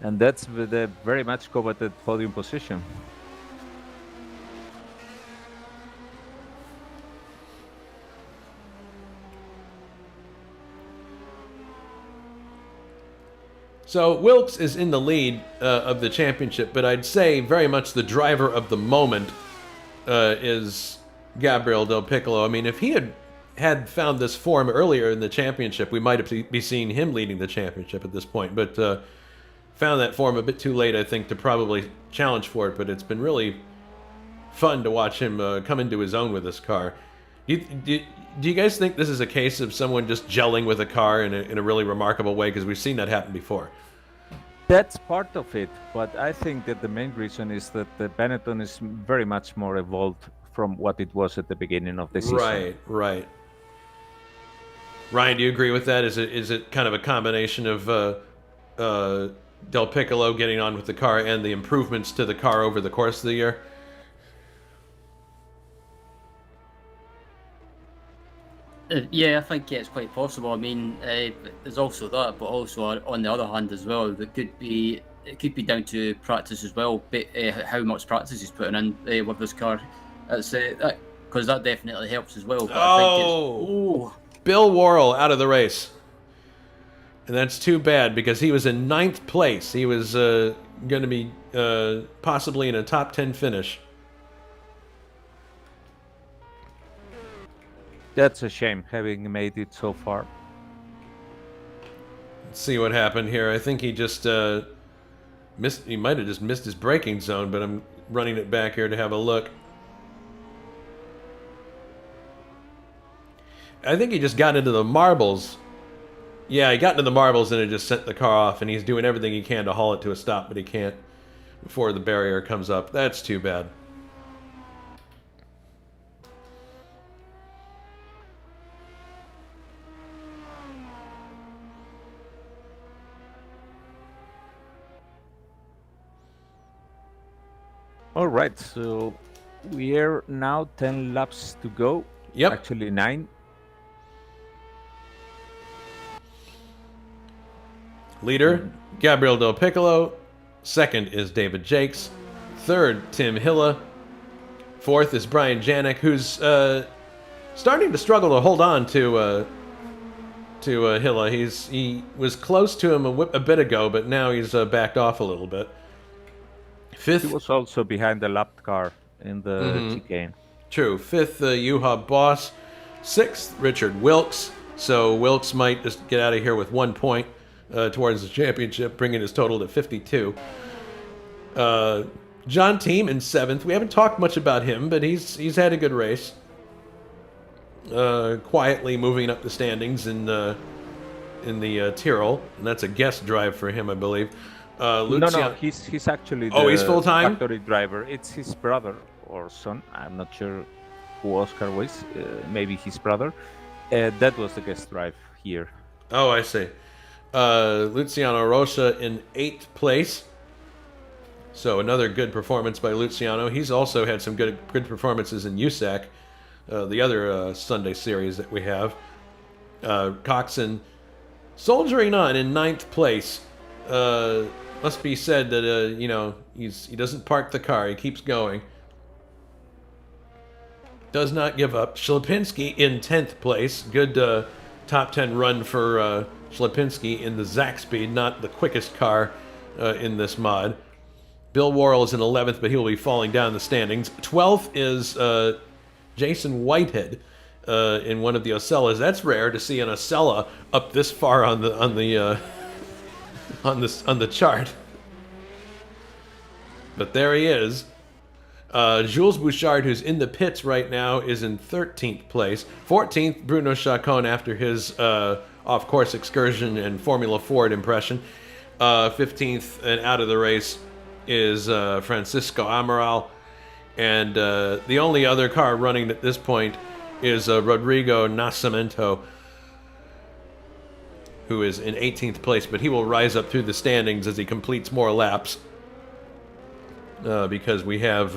[SPEAKER 2] And that's the very much coveted podium position.
[SPEAKER 1] So Wilkes is in the lead of the championship, but I'd say very much the driver of the moment is Gabriel Del Piccolo. I mean, if he had found this form earlier in the championship, we might be seeing him leading the championship at this point. But found that form a bit too late, I think, to probably challenge for it. But it's been really fun to watch him come into his own with this car. Do you guys think this is a case of someone just gelling with a car in a really remarkable way? Because we've seen that happen before.
[SPEAKER 2] That's part of it, but I think that the main reason is that the Benetton is very much more evolved from what it was at the beginning of the season.
[SPEAKER 1] Right. Ryan, do you agree with that? Is it kind of a combination of Del Piccolo getting on with the car and the improvements to the car over the course of the year?
[SPEAKER 3] Yeah, I think it's quite possible. I mean, there's also that, but also on the other hand as well, it could be down to practice as well. But how much practice he's putting in with this car, because that definitely helps as well. But I think
[SPEAKER 1] Bill Worrell out of the race, and that's too bad because he was in 9th place. He was going to be possibly in a top 10 finish.
[SPEAKER 2] That's a shame, having made it so far.
[SPEAKER 1] Let's see what happened here. I think he just missed. He might have just missed his braking zone, but I'm running it back here to have a look. I think he just got into the marbles. Yeah, he got into the marbles and it just sent the car off, and he's doing everything he can to haul it to a stop, but he can't before the barrier comes up. That's too bad.
[SPEAKER 2] All right, so we are now 10 laps to go.
[SPEAKER 1] Yep.
[SPEAKER 2] Actually 9.
[SPEAKER 1] Leader, Gabriel Del Piccolo. 2nd is David Jakes. 3rd, Tim Hilla. 4th is Brian Janik, who's starting to struggle to hold on to Hilla. He was close to him a bit ago, but now he's backed off a little bit. 5th,
[SPEAKER 2] He was also behind the lapped car in the chicane.
[SPEAKER 1] True. 5th, Juha Boss. 6th, Richard Wilkes. So Wilkes might just get out of here with 1 point towards the championship, bringing his total to 52. John Team in 7th. We haven't talked much about him, but he's had a good race. Quietly moving up the standings in the Tyrrell, and that's a guest drive for him, I believe.
[SPEAKER 2] No, he's actually
[SPEAKER 1] he's full-time?
[SPEAKER 2] factory driver. It's his brother or son. I'm not sure who Oscar was. Maybe his brother. That was the guest drive here.
[SPEAKER 1] Oh, I see. Luciano Rocha in 8th place. So another good performance by Luciano. He's also had some good performances in USAC. the other Sunday series that we have. Coxon soldiering on in 9th place. Must be said that, you know, he doesn't park the car. He keeps going. Does not give up. Schlapinski in 10th place. Good top 10 run for Schlapinski in the Zaxby, not the quickest car in this mod. Bill Worrell is in 11th, but he will be falling down the standings. 12th is Jason Whitehead in one of the Ocellas. That's rare to see an Ocella up this far on the chart. But there he is. Jules Bouchard, who's in the pits right now, is in 13th place. 14th, Bruno Chacon after his off-course excursion and Formula Ford impression. 15th and out of the race is Francisco Amaral. And the only other car running at this point is Rodrigo Nascimento, who is in 18th place, but he will rise up through the standings as he completes more laps. Because we have,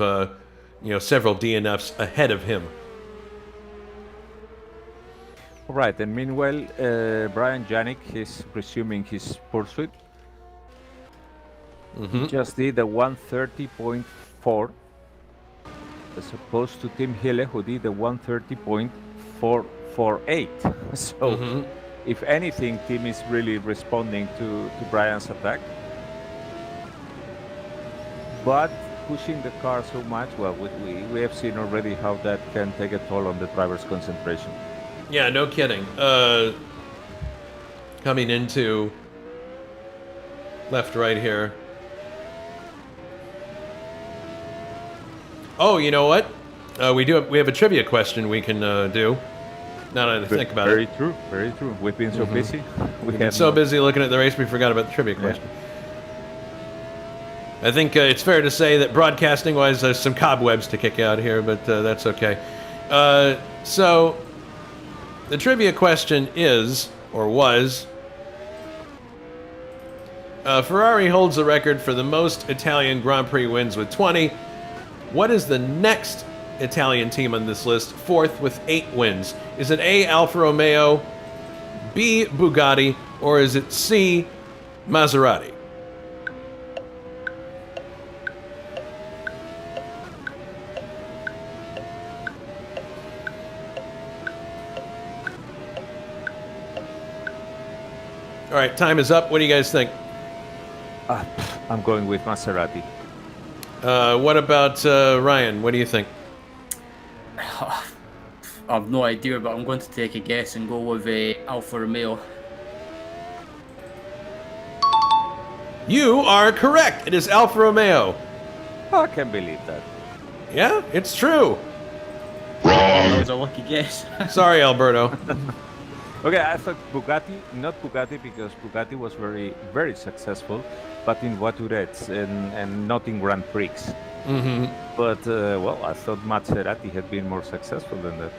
[SPEAKER 1] you know, several DNFs ahead of him.
[SPEAKER 2] All right, and meanwhile, Brian Janik is resuming his pursuit. He just did a 130.4, as opposed to Tim Hille, who did a 130.448. So, if anything, Tim is really responding to Brian's attack. But pushing the car so much, well, we have seen already how that can take a toll on the driver's concentration.
[SPEAKER 1] Yeah, no kidding. Coming into left-right here. Oh, you know what? We have a trivia question we can do. Now that I think about
[SPEAKER 2] Very
[SPEAKER 1] it.
[SPEAKER 2] true, very true. We've been so busy.
[SPEAKER 1] We've been so busy looking at the race, we forgot about the trivia question. I think it's fair to say that broadcasting-wise, there's some cobwebs to kick out here, but that's okay. So, the trivia question is, or was, Ferrari holds the record for the most Italian Grand Prix wins with 20. What is the next Italian team on this list, fourth with 8 wins? Is it A, Alfa Romeo, B, Bugatti, or is it C, Maserati? All right, time is up. What do you guys think?
[SPEAKER 2] I'm going with Maserati.
[SPEAKER 1] What about Ryan? What do you think?
[SPEAKER 3] I've no idea, but I'm going to take a guess and go with Alfa Romeo.
[SPEAKER 1] You are correct. It is Alfa Romeo.
[SPEAKER 2] I can't believe that.
[SPEAKER 1] Yeah, it's true.
[SPEAKER 3] That was a lucky guess.
[SPEAKER 1] Sorry, Alberto.
[SPEAKER 2] Okay, I thought Bugatti, not Bugatti, because Bugatti was very, very successful, but in Voiturettes and not in Grand Prix. But, well, I thought Maserati had been more successful than that.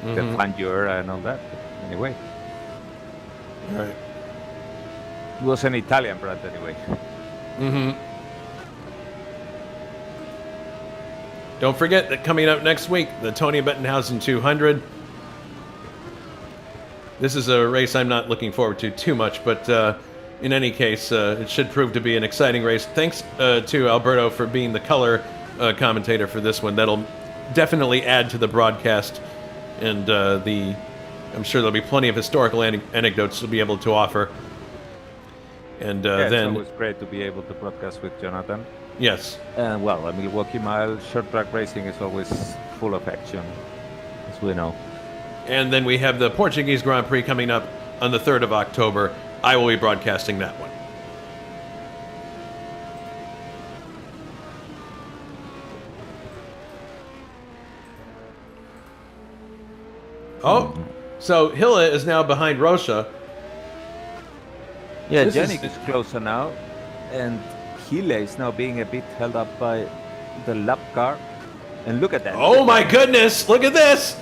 [SPEAKER 2] The Fangio and all that. Anyway.
[SPEAKER 1] All right.
[SPEAKER 2] It was an Italian brand anyway.
[SPEAKER 1] Don't forget that coming up next week, the Tony Bettenhausen 200. This is a race I'm not looking forward to too much, but in any case, it should prove to be an exciting race. Thanks to Alberto for being the color commentator for this one. That'll definitely add to the broadcast, and I'm sure there'll be plenty of historical anecdotes to be able to offer. And
[SPEAKER 2] Yeah,
[SPEAKER 1] then
[SPEAKER 2] it's always great to be able to broadcast with Jonathan.
[SPEAKER 1] yes,
[SPEAKER 2] And well, a Milwaukee Mile short track racing is always full of action, as we know.
[SPEAKER 1] and then we have the Portuguese Grand Prix coming up on the 3rd of October. I will be broadcasting that one. Oh, so Hille is now behind Rocha.
[SPEAKER 2] Yeah,
[SPEAKER 1] This
[SPEAKER 2] Janik is closer now, and Hille is now being a bit held up by the lap car. And look at that.
[SPEAKER 1] Oh my goodness, look at this!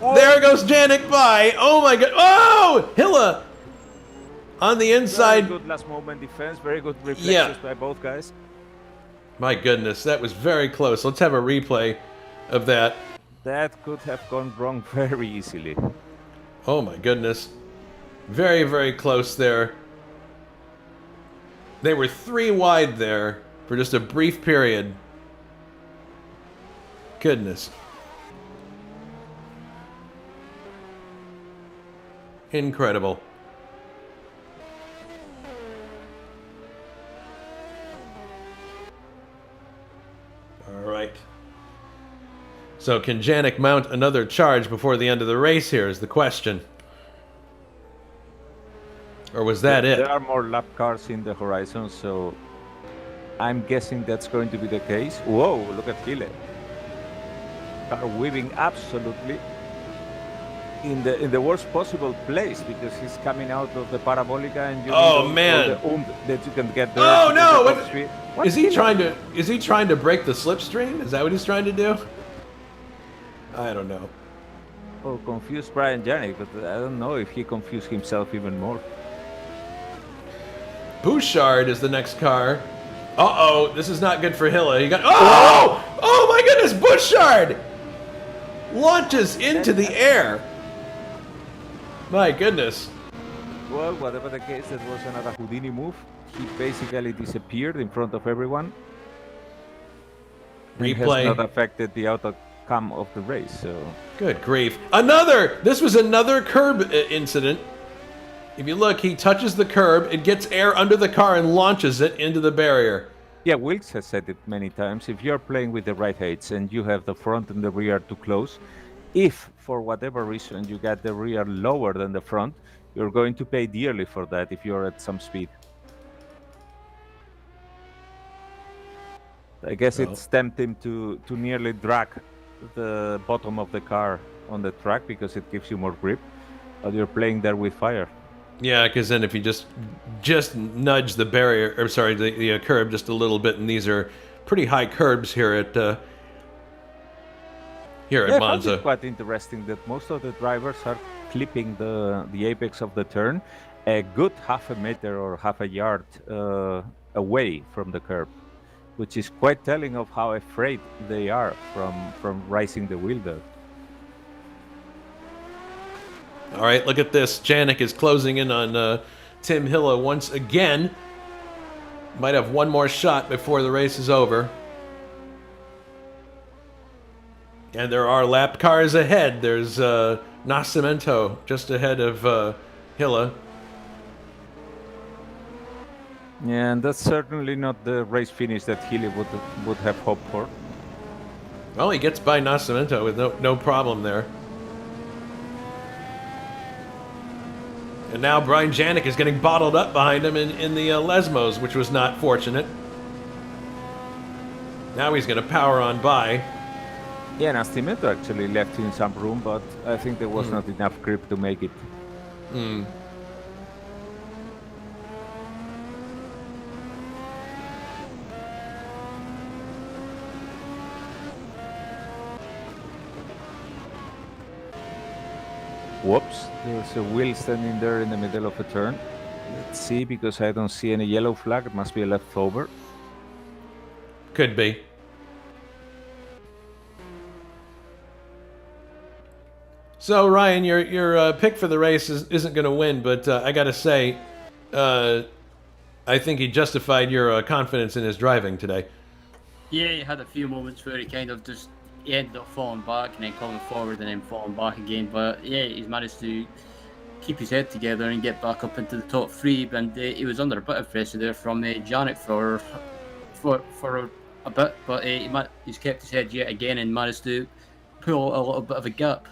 [SPEAKER 1] There goes Janik by. Oh my god. Oh! Hille on the inside.
[SPEAKER 2] Very good last moment defense, very good reflexes by both guys.
[SPEAKER 1] My goodness, that was very close. Let's have a replay of that.
[SPEAKER 2] That could have gone wrong very easily.
[SPEAKER 1] Oh my goodness. Very, very close there. They were 3 wide there for just a brief period. Goodness. Incredible. All right. So can Janik mount another charge before the end of the race here is the question. Or was that it?
[SPEAKER 2] There are more lap cars in the horizon, so I'm guessing that's going to be the case. Whoa, look at Hille. Car weaving absolutely in the worst possible place because he's coming out of the Parabolica and you
[SPEAKER 1] Oh,
[SPEAKER 2] need
[SPEAKER 1] man.
[SPEAKER 2] all the that you can get there.
[SPEAKER 1] Oh
[SPEAKER 2] to
[SPEAKER 1] no!
[SPEAKER 2] get the top speed. What?
[SPEAKER 1] Is he trying to break the slipstream? Is that what he's trying to do? I don't know.
[SPEAKER 2] Oh, confused Brian Janik, but I don't know if he confused himself even more.
[SPEAKER 1] Bouchard is the next car. Uh-oh, this is not good for Hille. He got Oh my goodness, Bouchard launches into the air. My goodness.
[SPEAKER 2] Well, whatever the case, that was another Houdini move. He basically disappeared in front of everyone. It has
[SPEAKER 1] Replay.
[SPEAKER 2] not affected the outcome of the race, so...
[SPEAKER 1] Good grief. This was another curb incident. If you look, he touches the curb, it gets air under the car and launches it into the barrier.
[SPEAKER 2] Yeah, Wilkes has said it many times. If you're playing with the right heights and you have the front and the rear too close, if for whatever reason you get the rear lower than the front, you're going to pay dearly for that if you're at some speed. I guess it's tempted him to nearly drag the bottom of the car on the track because it gives you more grip, but you're playing there with fire.
[SPEAKER 1] Yeah, because then if you just nudge the barrier, or sorry, the curb just a little bit, and these are pretty high curbs here at
[SPEAKER 2] I found
[SPEAKER 1] Monza.
[SPEAKER 2] it quite interesting that most of the drivers are clipping the apex of the turn a good half a meter or half a yard away from the curb, which is quite telling of how afraid they are from rising the wheel there.
[SPEAKER 1] All right, look at this. Janik is closing in on Tim Hille once again. Might have one more shot before the race is over. And there are lap cars ahead. There's Nascimento just ahead of Hille.
[SPEAKER 2] Yeah, and that's certainly not the race finish that Hille would have hoped for.
[SPEAKER 1] Well, he gets by Nascimento with no problem there. And now Brian Janik is getting bottled up behind him in the Lesmos, which was not fortunate. Now he's going to power on by.
[SPEAKER 2] Yeah, Nascimento actually left him some room, but I think there was not enough grip to make it. Whoops, there's a wheel standing there in the middle of a turn. Let's see, because I don't see any yellow flag. It must be a leftover.
[SPEAKER 1] Could be. So Ryan, your pick for the race isn't going to win, but I got to say, I think he justified your confidence in his driving today.
[SPEAKER 3] Yeah, he had a few moments where he ended up falling back and then coming forward and then falling back again. But yeah, he's managed to keep his head together and get back up into the top 3. And he was under a bit of pressure there from Janik for a bit, but he's kept his head yet again and managed to pull a little bit of a gap.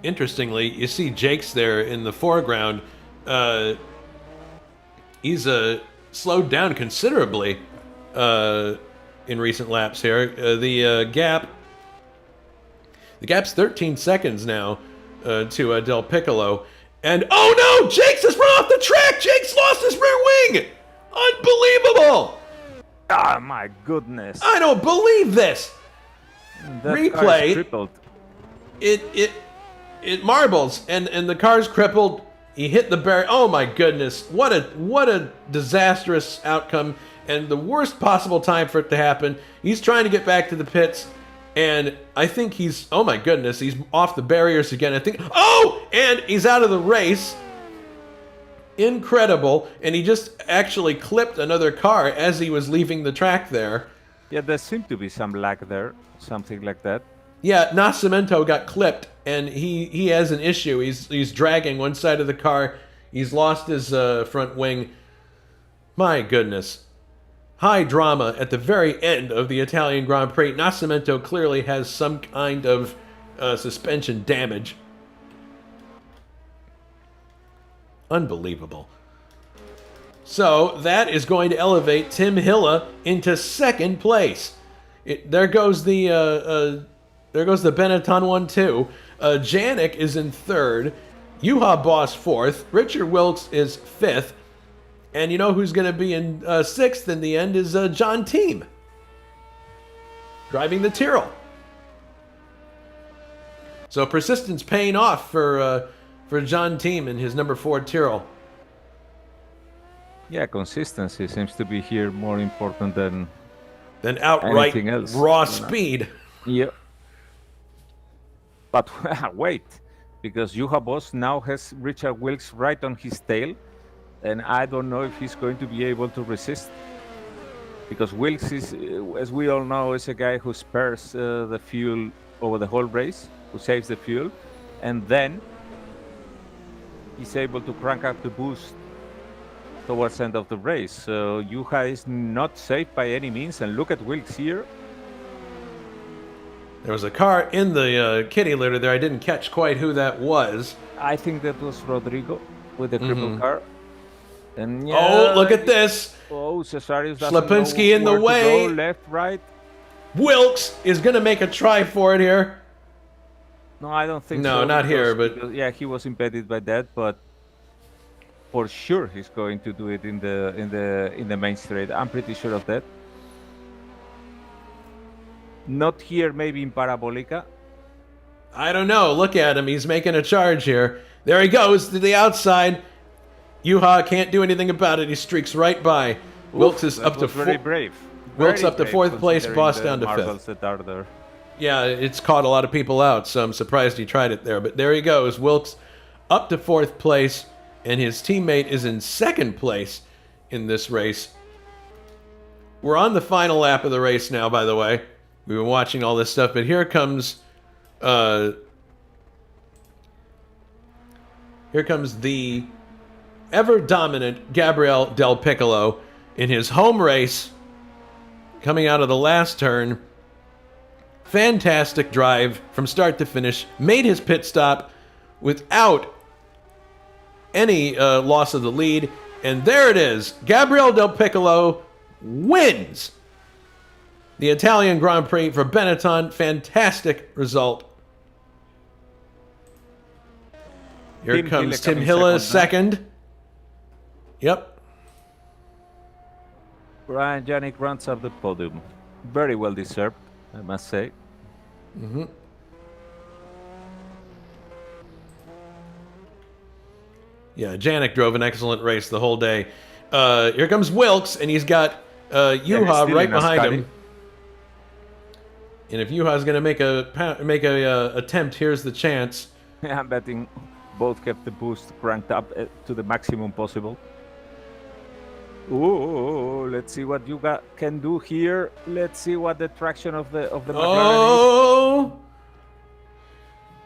[SPEAKER 1] Interestingly, you see Jake's there in the foreground. He's slowed down considerably in recent laps here. The gap's 13 seconds now to Del Piccolo. And oh no! Jake's has run off the track! Jake's lost his rear wing! Unbelievable!
[SPEAKER 2] Ah, my goodness.
[SPEAKER 1] I don't believe this!
[SPEAKER 2] That
[SPEAKER 1] Replay.
[SPEAKER 2] car is crippled.
[SPEAKER 1] It marbles and the car's crippled. He hit the barrier. Oh my goodness. What a disastrous outcome and the worst possible time for it to happen. He's trying to get back to the pits And I think he's, oh my goodness, he's off the barriers again. I think, oh, and he's out of the race. Incredible. And he just actually clipped another car as he was leaving the track there.
[SPEAKER 2] Yeah, there seemed to be some lag there, something like that.
[SPEAKER 1] Yeah, Nascimento got clipped, and he has an issue. He's dragging one side of the car. He's lost his front wing. My goodness. High drama at the very end of the Italian Grand Prix. Nascimento clearly has some kind of suspension damage. Unbelievable. So that is going to elevate Tim Hilla into second place. There goes the Benetton 1-2. Janik is in third. Juha Boss fourth. Richard Wilkes is fifth. And you know who's going to be in sixth in the end is John Team, driving the Tyrrell. So persistence paying off for John Team and his number 4 Tyrrell.
[SPEAKER 2] Yeah, consistency seems to be here more important than
[SPEAKER 1] outright
[SPEAKER 2] anything else.
[SPEAKER 1] Raw speed.
[SPEAKER 2] Yeah. But wait, because Juha Boss now has Richard Wilkes right on his tail. And I don't know if he's going to be able to resist. Because Wilkes is, as we all know, is a guy who spares the fuel over the whole race, who saves the fuel. And then he's able to crank up the boost towards the end of the race. So Juha is not safe by any means. And look at Wilkes here.
[SPEAKER 1] There was a car in the kitty litter there. I didn't catch quite who that was.
[SPEAKER 2] I think that was Rodrigo with the crippled car. And
[SPEAKER 1] oh, look at this.
[SPEAKER 2] Oh, Cesarius doesn't
[SPEAKER 1] Slapinski
[SPEAKER 2] know
[SPEAKER 1] in the
[SPEAKER 2] where to
[SPEAKER 1] way.
[SPEAKER 2] go, left, right.
[SPEAKER 1] Wilkes is going to make a try for it here.
[SPEAKER 2] No, I don't think
[SPEAKER 1] so. No, not here, but
[SPEAKER 2] yeah, he was impeded by that, but for sure he's going to do it in the main straight. I'm pretty sure of that. Not here, maybe in Parabolica.
[SPEAKER 1] I don't know. Look at him. He's making a charge here. There he goes to the outside. Juha can't do anything about it. He streaks right by. Wilkes is up to
[SPEAKER 2] very brave.
[SPEAKER 1] Wilkes up to fourth place. Boss down to fifth.
[SPEAKER 2] That are there.
[SPEAKER 1] Yeah, it's caught a lot of people out, so I'm surprised he tried it there. But there he goes. Wilkes up to fourth place, and his teammate is in second place in this race. We're on the final lap of the race now, by the way. We've been watching all this stuff, but here comes the ever dominant Gabriel Del Piccolo in his home race, coming out of the last turn. Fantastic drive from start to finish. Made his pit stop without any loss of the lead. And there it is. Gabriel Del Piccolo wins the Italian Grand Prix for Benetton. Fantastic result. Here comes Tim Hilla second. Yep.
[SPEAKER 2] Brian Janik runs up the podium. Very well deserved, I must say.
[SPEAKER 1] Mm-hmm. Yeah, Janik drove an excellent race the whole day. Here comes Wilkes, and he's got Juha right behind him. And if Juha's going to make a attempt, here's the chance.
[SPEAKER 2] Yeah, I'm betting both kept the boost cranked up to the maximum possible. Ooh, let's see what Juha can do here. Let's see what the traction of the McLaren is.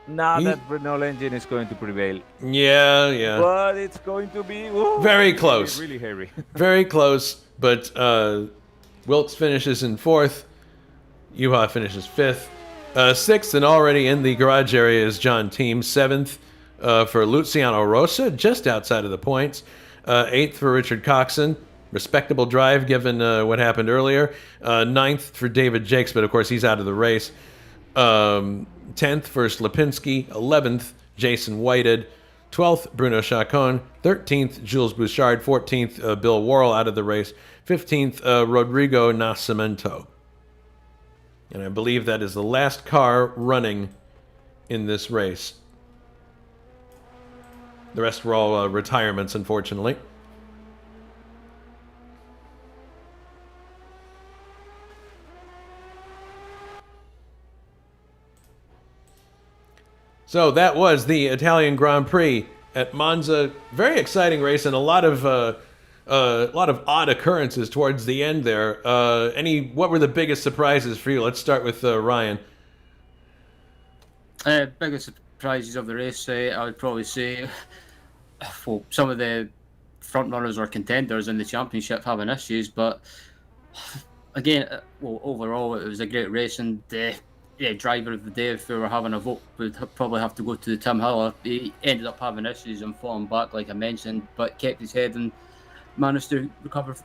[SPEAKER 2] Now that Renault engine is going to prevail.
[SPEAKER 1] Yeah.
[SPEAKER 2] But it's going to be
[SPEAKER 1] very close.
[SPEAKER 2] Really hairy.
[SPEAKER 1] Very close, but Wilkes finishes in fourth. Juha finishes fifth. Sixth and already in the garage area is John Team. Seventh for Luciano Rosa, just outside of the points. Eighth for Richard Coxon. Respectable drive given what happened earlier. Ninth for David Jakes, but of course he's out of the race. 10th for Slapinski. 11th, Jason Whited. 12th, Bruno Chacon. 13th, Jules Bouchard. 14th, Bill Worrell out of the race. 15th, Rodrigo Nascimento. And I believe that is the last car running in this race. The rest were all retirements, unfortunately. So that was the Italian Grand Prix at Monza. Very exciting race and a lot of odd occurrences towards the end there. What were the biggest surprises for you? Let's start with Ryan.
[SPEAKER 3] Biggest surprises of the race, I would probably say, well, some of the front runners or contenders in the championship having issues, but again, overall it was a great race, and driver of the day, if we were having a vote, would probably have to go to Tim Hiller. He ended up having issues and falling back, like I mentioned, but kept his head and managed to recover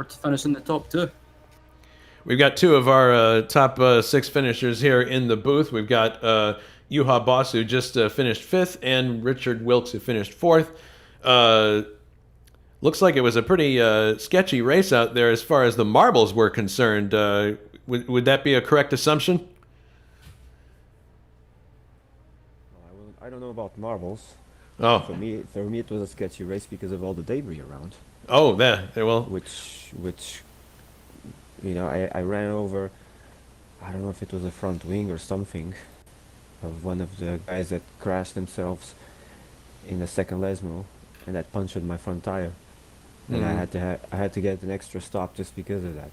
[SPEAKER 3] to finish in the top two.
[SPEAKER 1] We've got two of our top six finishers here in the booth. We've got Juha Boss, who just finished fifth, and Richard Wilkes, who finished fourth. Looks like it was a pretty sketchy race out there as far as the marbles were concerned. Would that be a correct assumption?
[SPEAKER 4] I don't know about marbles.
[SPEAKER 1] Oh.
[SPEAKER 4] For me, it was a sketchy race because of all the debris around.
[SPEAKER 1] Oh, yeah. Well,
[SPEAKER 4] which I ran over. I don't know if it was a front wing or something of one of the guys that crashed themselves in the second Lesmo, and that punctured my front tire. And I had to get an extra stop just because of that.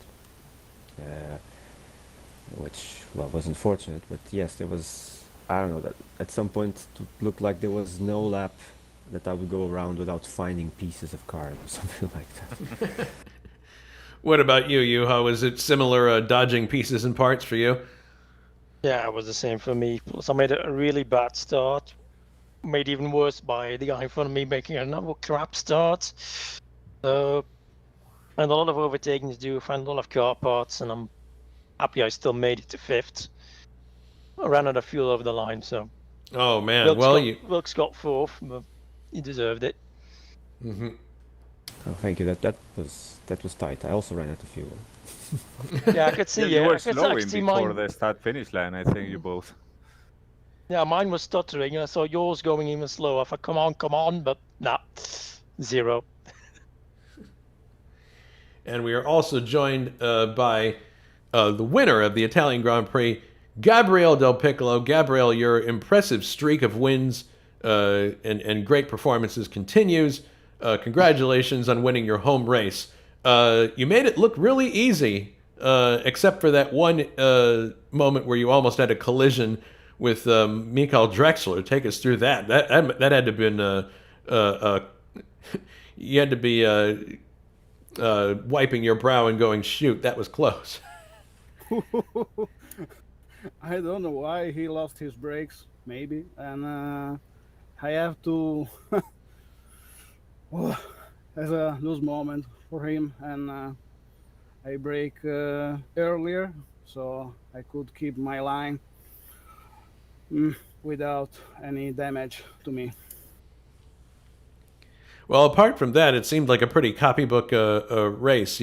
[SPEAKER 4] Which was unfortunate, but yes, there was. I don't know, that at some point it looked like there was no lap that I would go around without finding pieces of car or something like that.
[SPEAKER 1] What about you, Juha? Was it similar dodging pieces and parts for you?
[SPEAKER 5] Yeah, it was the same for me. Plus, I made a really bad start. Made even worse by the guy in front of me making another crap start. So, and a lot of overtaking to do, find a lot of car parts, and I'm happy I still made it to fifth. I ran out of fuel over the line, so.
[SPEAKER 1] Oh man!
[SPEAKER 5] Wilkes got fourth, but he deserved it.
[SPEAKER 1] Mm-hmm.
[SPEAKER 4] Oh, thank you. That was tight. I also ran out of fuel.
[SPEAKER 5] Yeah, I could see.
[SPEAKER 2] You were slowing
[SPEAKER 5] mine.
[SPEAKER 2] before the start-finish line. I think you both.
[SPEAKER 5] Yeah, mine was stuttering. I saw yours going even slower. I thought, come on, but nah, 0.
[SPEAKER 1] And we are also joined by the winner of the Italian Grand Prix, Gabriele Del Piccolo. Gabriele, your impressive streak of wins and great performances continues. Congratulations on winning your home race. You made it look really easy, except for that one moment where you almost had a collision with Michael Drexler. Take us through that. That had to have been you had to be wiping your brow and going, shoot, that was close.
[SPEAKER 6] I don't know why he lost his brakes, maybe, and I have to as a lose moment for him, and I brake earlier, so I could keep my line without any damage to me.
[SPEAKER 1] Well, apart from that, it seemed like a pretty copybook race.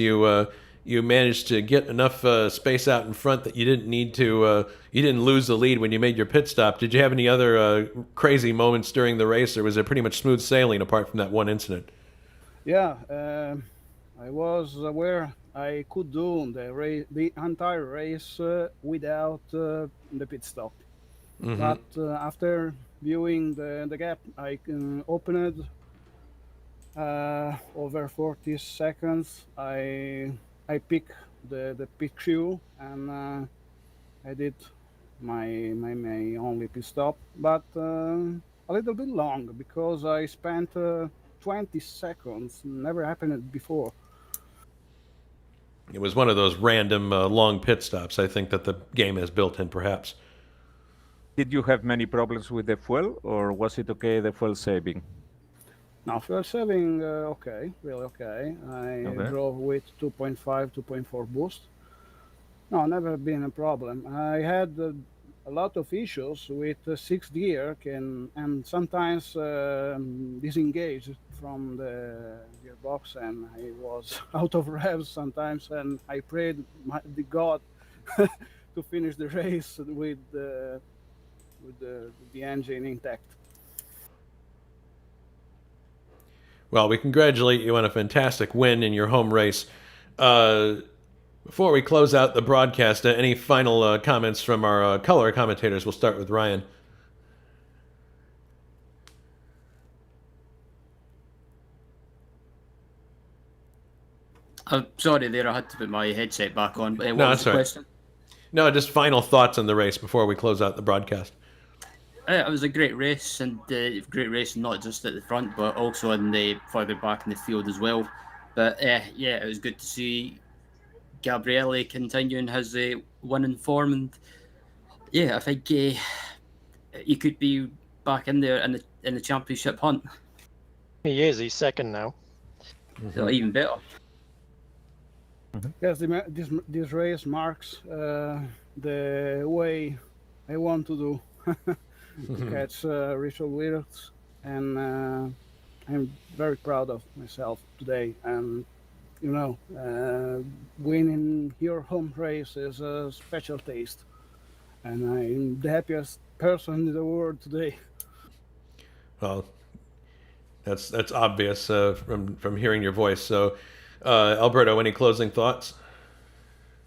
[SPEAKER 1] You managed to get enough space out in front that you didn't need to. You didn't lose the lead when you made your pit stop. Did you have any other crazy moments during the race, or was it pretty much smooth sailing apart from that one incident?
[SPEAKER 6] Yeah, I was aware I could do the entire race without the pit stop. Mm-hmm. But after viewing the gap, I opened over 40 seconds. I picked the pit crew, and I did my only pit stop, but a little bit long because I spent 20 seconds. Never happened before.
[SPEAKER 1] It was one of those random long pit stops, I think, that the game has built in, perhaps.
[SPEAKER 2] Did you have many problems with the fuel, or was it okay, the fuel saving?
[SPEAKER 6] No, fuel saving, okay, really okay. I drove with 2.5, 2.4 boost. No, never been a problem. I had a lot of issues with sixth gear and sometimes disengaged from the gearbox, and I was out of revs sometimes, and I prayed the God to finish the race with the engine intact.
[SPEAKER 1] Well, we congratulate you on a fantastic win in your home race. Before we close out the broadcast, any final comments from our color commentators? We'll start with Ryan.
[SPEAKER 3] I'm sorry there, I had to put my headset back on. But what
[SPEAKER 1] No,
[SPEAKER 3] was
[SPEAKER 1] that's
[SPEAKER 3] the
[SPEAKER 1] all right.
[SPEAKER 3] question?
[SPEAKER 1] No, just final thoughts on the race before we close out the broadcast.
[SPEAKER 3] It was a great race, and great race not just at the front, but also in the further back in the field as well. But yeah, it was good to see Gabriele continuing his winning form, and yeah, I think he could be back in there in the championship hunt.
[SPEAKER 5] He is. He's second now.
[SPEAKER 3] So even better.
[SPEAKER 6] Yes, this race marks the way I want to do to catch Richard Wilkes, and I'm very proud of myself today. And you know, winning your home race is a special taste, and I'm the happiest person in the world today.
[SPEAKER 1] Well, that's obvious from hearing your voice. So, Alberto, any closing thoughts?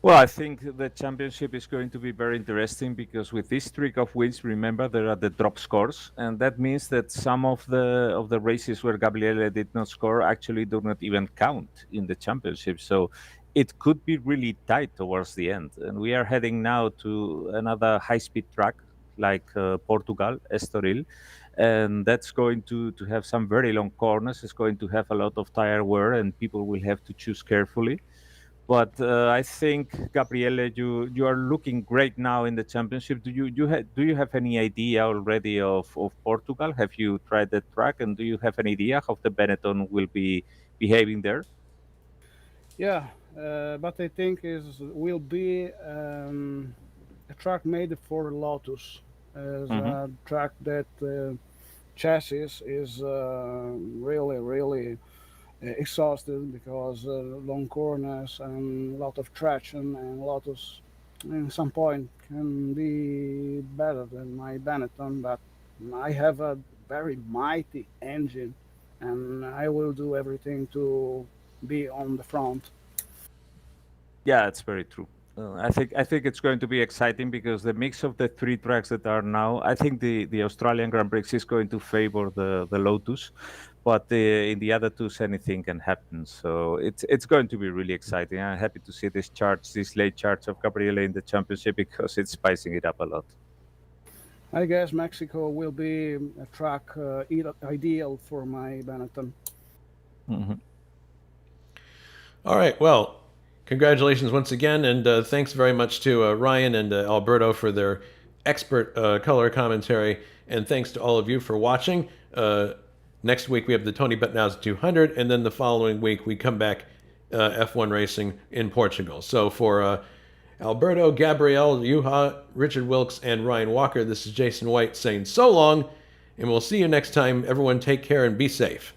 [SPEAKER 2] Well, I think the championship is going to be very interesting because with this streak of wins, remember there are the drop scores, and that means that some of the races where Gabriele did not score actually do not even count in the championship. So it could be really tight towards the end, and we are heading now to another high-speed track like Portugal, Estoril, and that's going to have some very long corners. It's going to have a lot of tire wear, and people will have to choose carefully. But I think Gabriele, you are looking great now in the championship. Do you have any idea already of Portugal? Have you tried the track, and do you have an idea how the Benetton will be behaving there?
[SPEAKER 6] Yeah, but I think will be a track made for Lotus, as a track that chassis is really exhausted because long corners and a lot of traction, and Lotus in some point can be better than my Benetton, but I have a very mighty engine, and I will do everything to be on the front.
[SPEAKER 2] Yeah, it's very true. I think it's going to be exciting because the mix of the three tracks that are now, I think the Australian Grand Prix is going to favor the Lotus, but in the other two, anything can happen. So it's going to be really exciting. I'm happy to see this late charge of Gabriele in the championship because it's spicing it up a lot.
[SPEAKER 6] I guess Mexico will be a track ideal for my Benetton.
[SPEAKER 1] All right. Well, congratulations once again, and thanks very much to Ryan and Alberto for their expert color commentary, and thanks to all of you for watching. Next week we have the Tony Bettenhausen 200, and then the following week we come back F1 racing in Portugal. So for Alberto, Gabrielle, Juha, Richard Wilkes, and Ryan Walker, this is Jason White saying so long, and we'll see you next time. Everyone take care and be safe.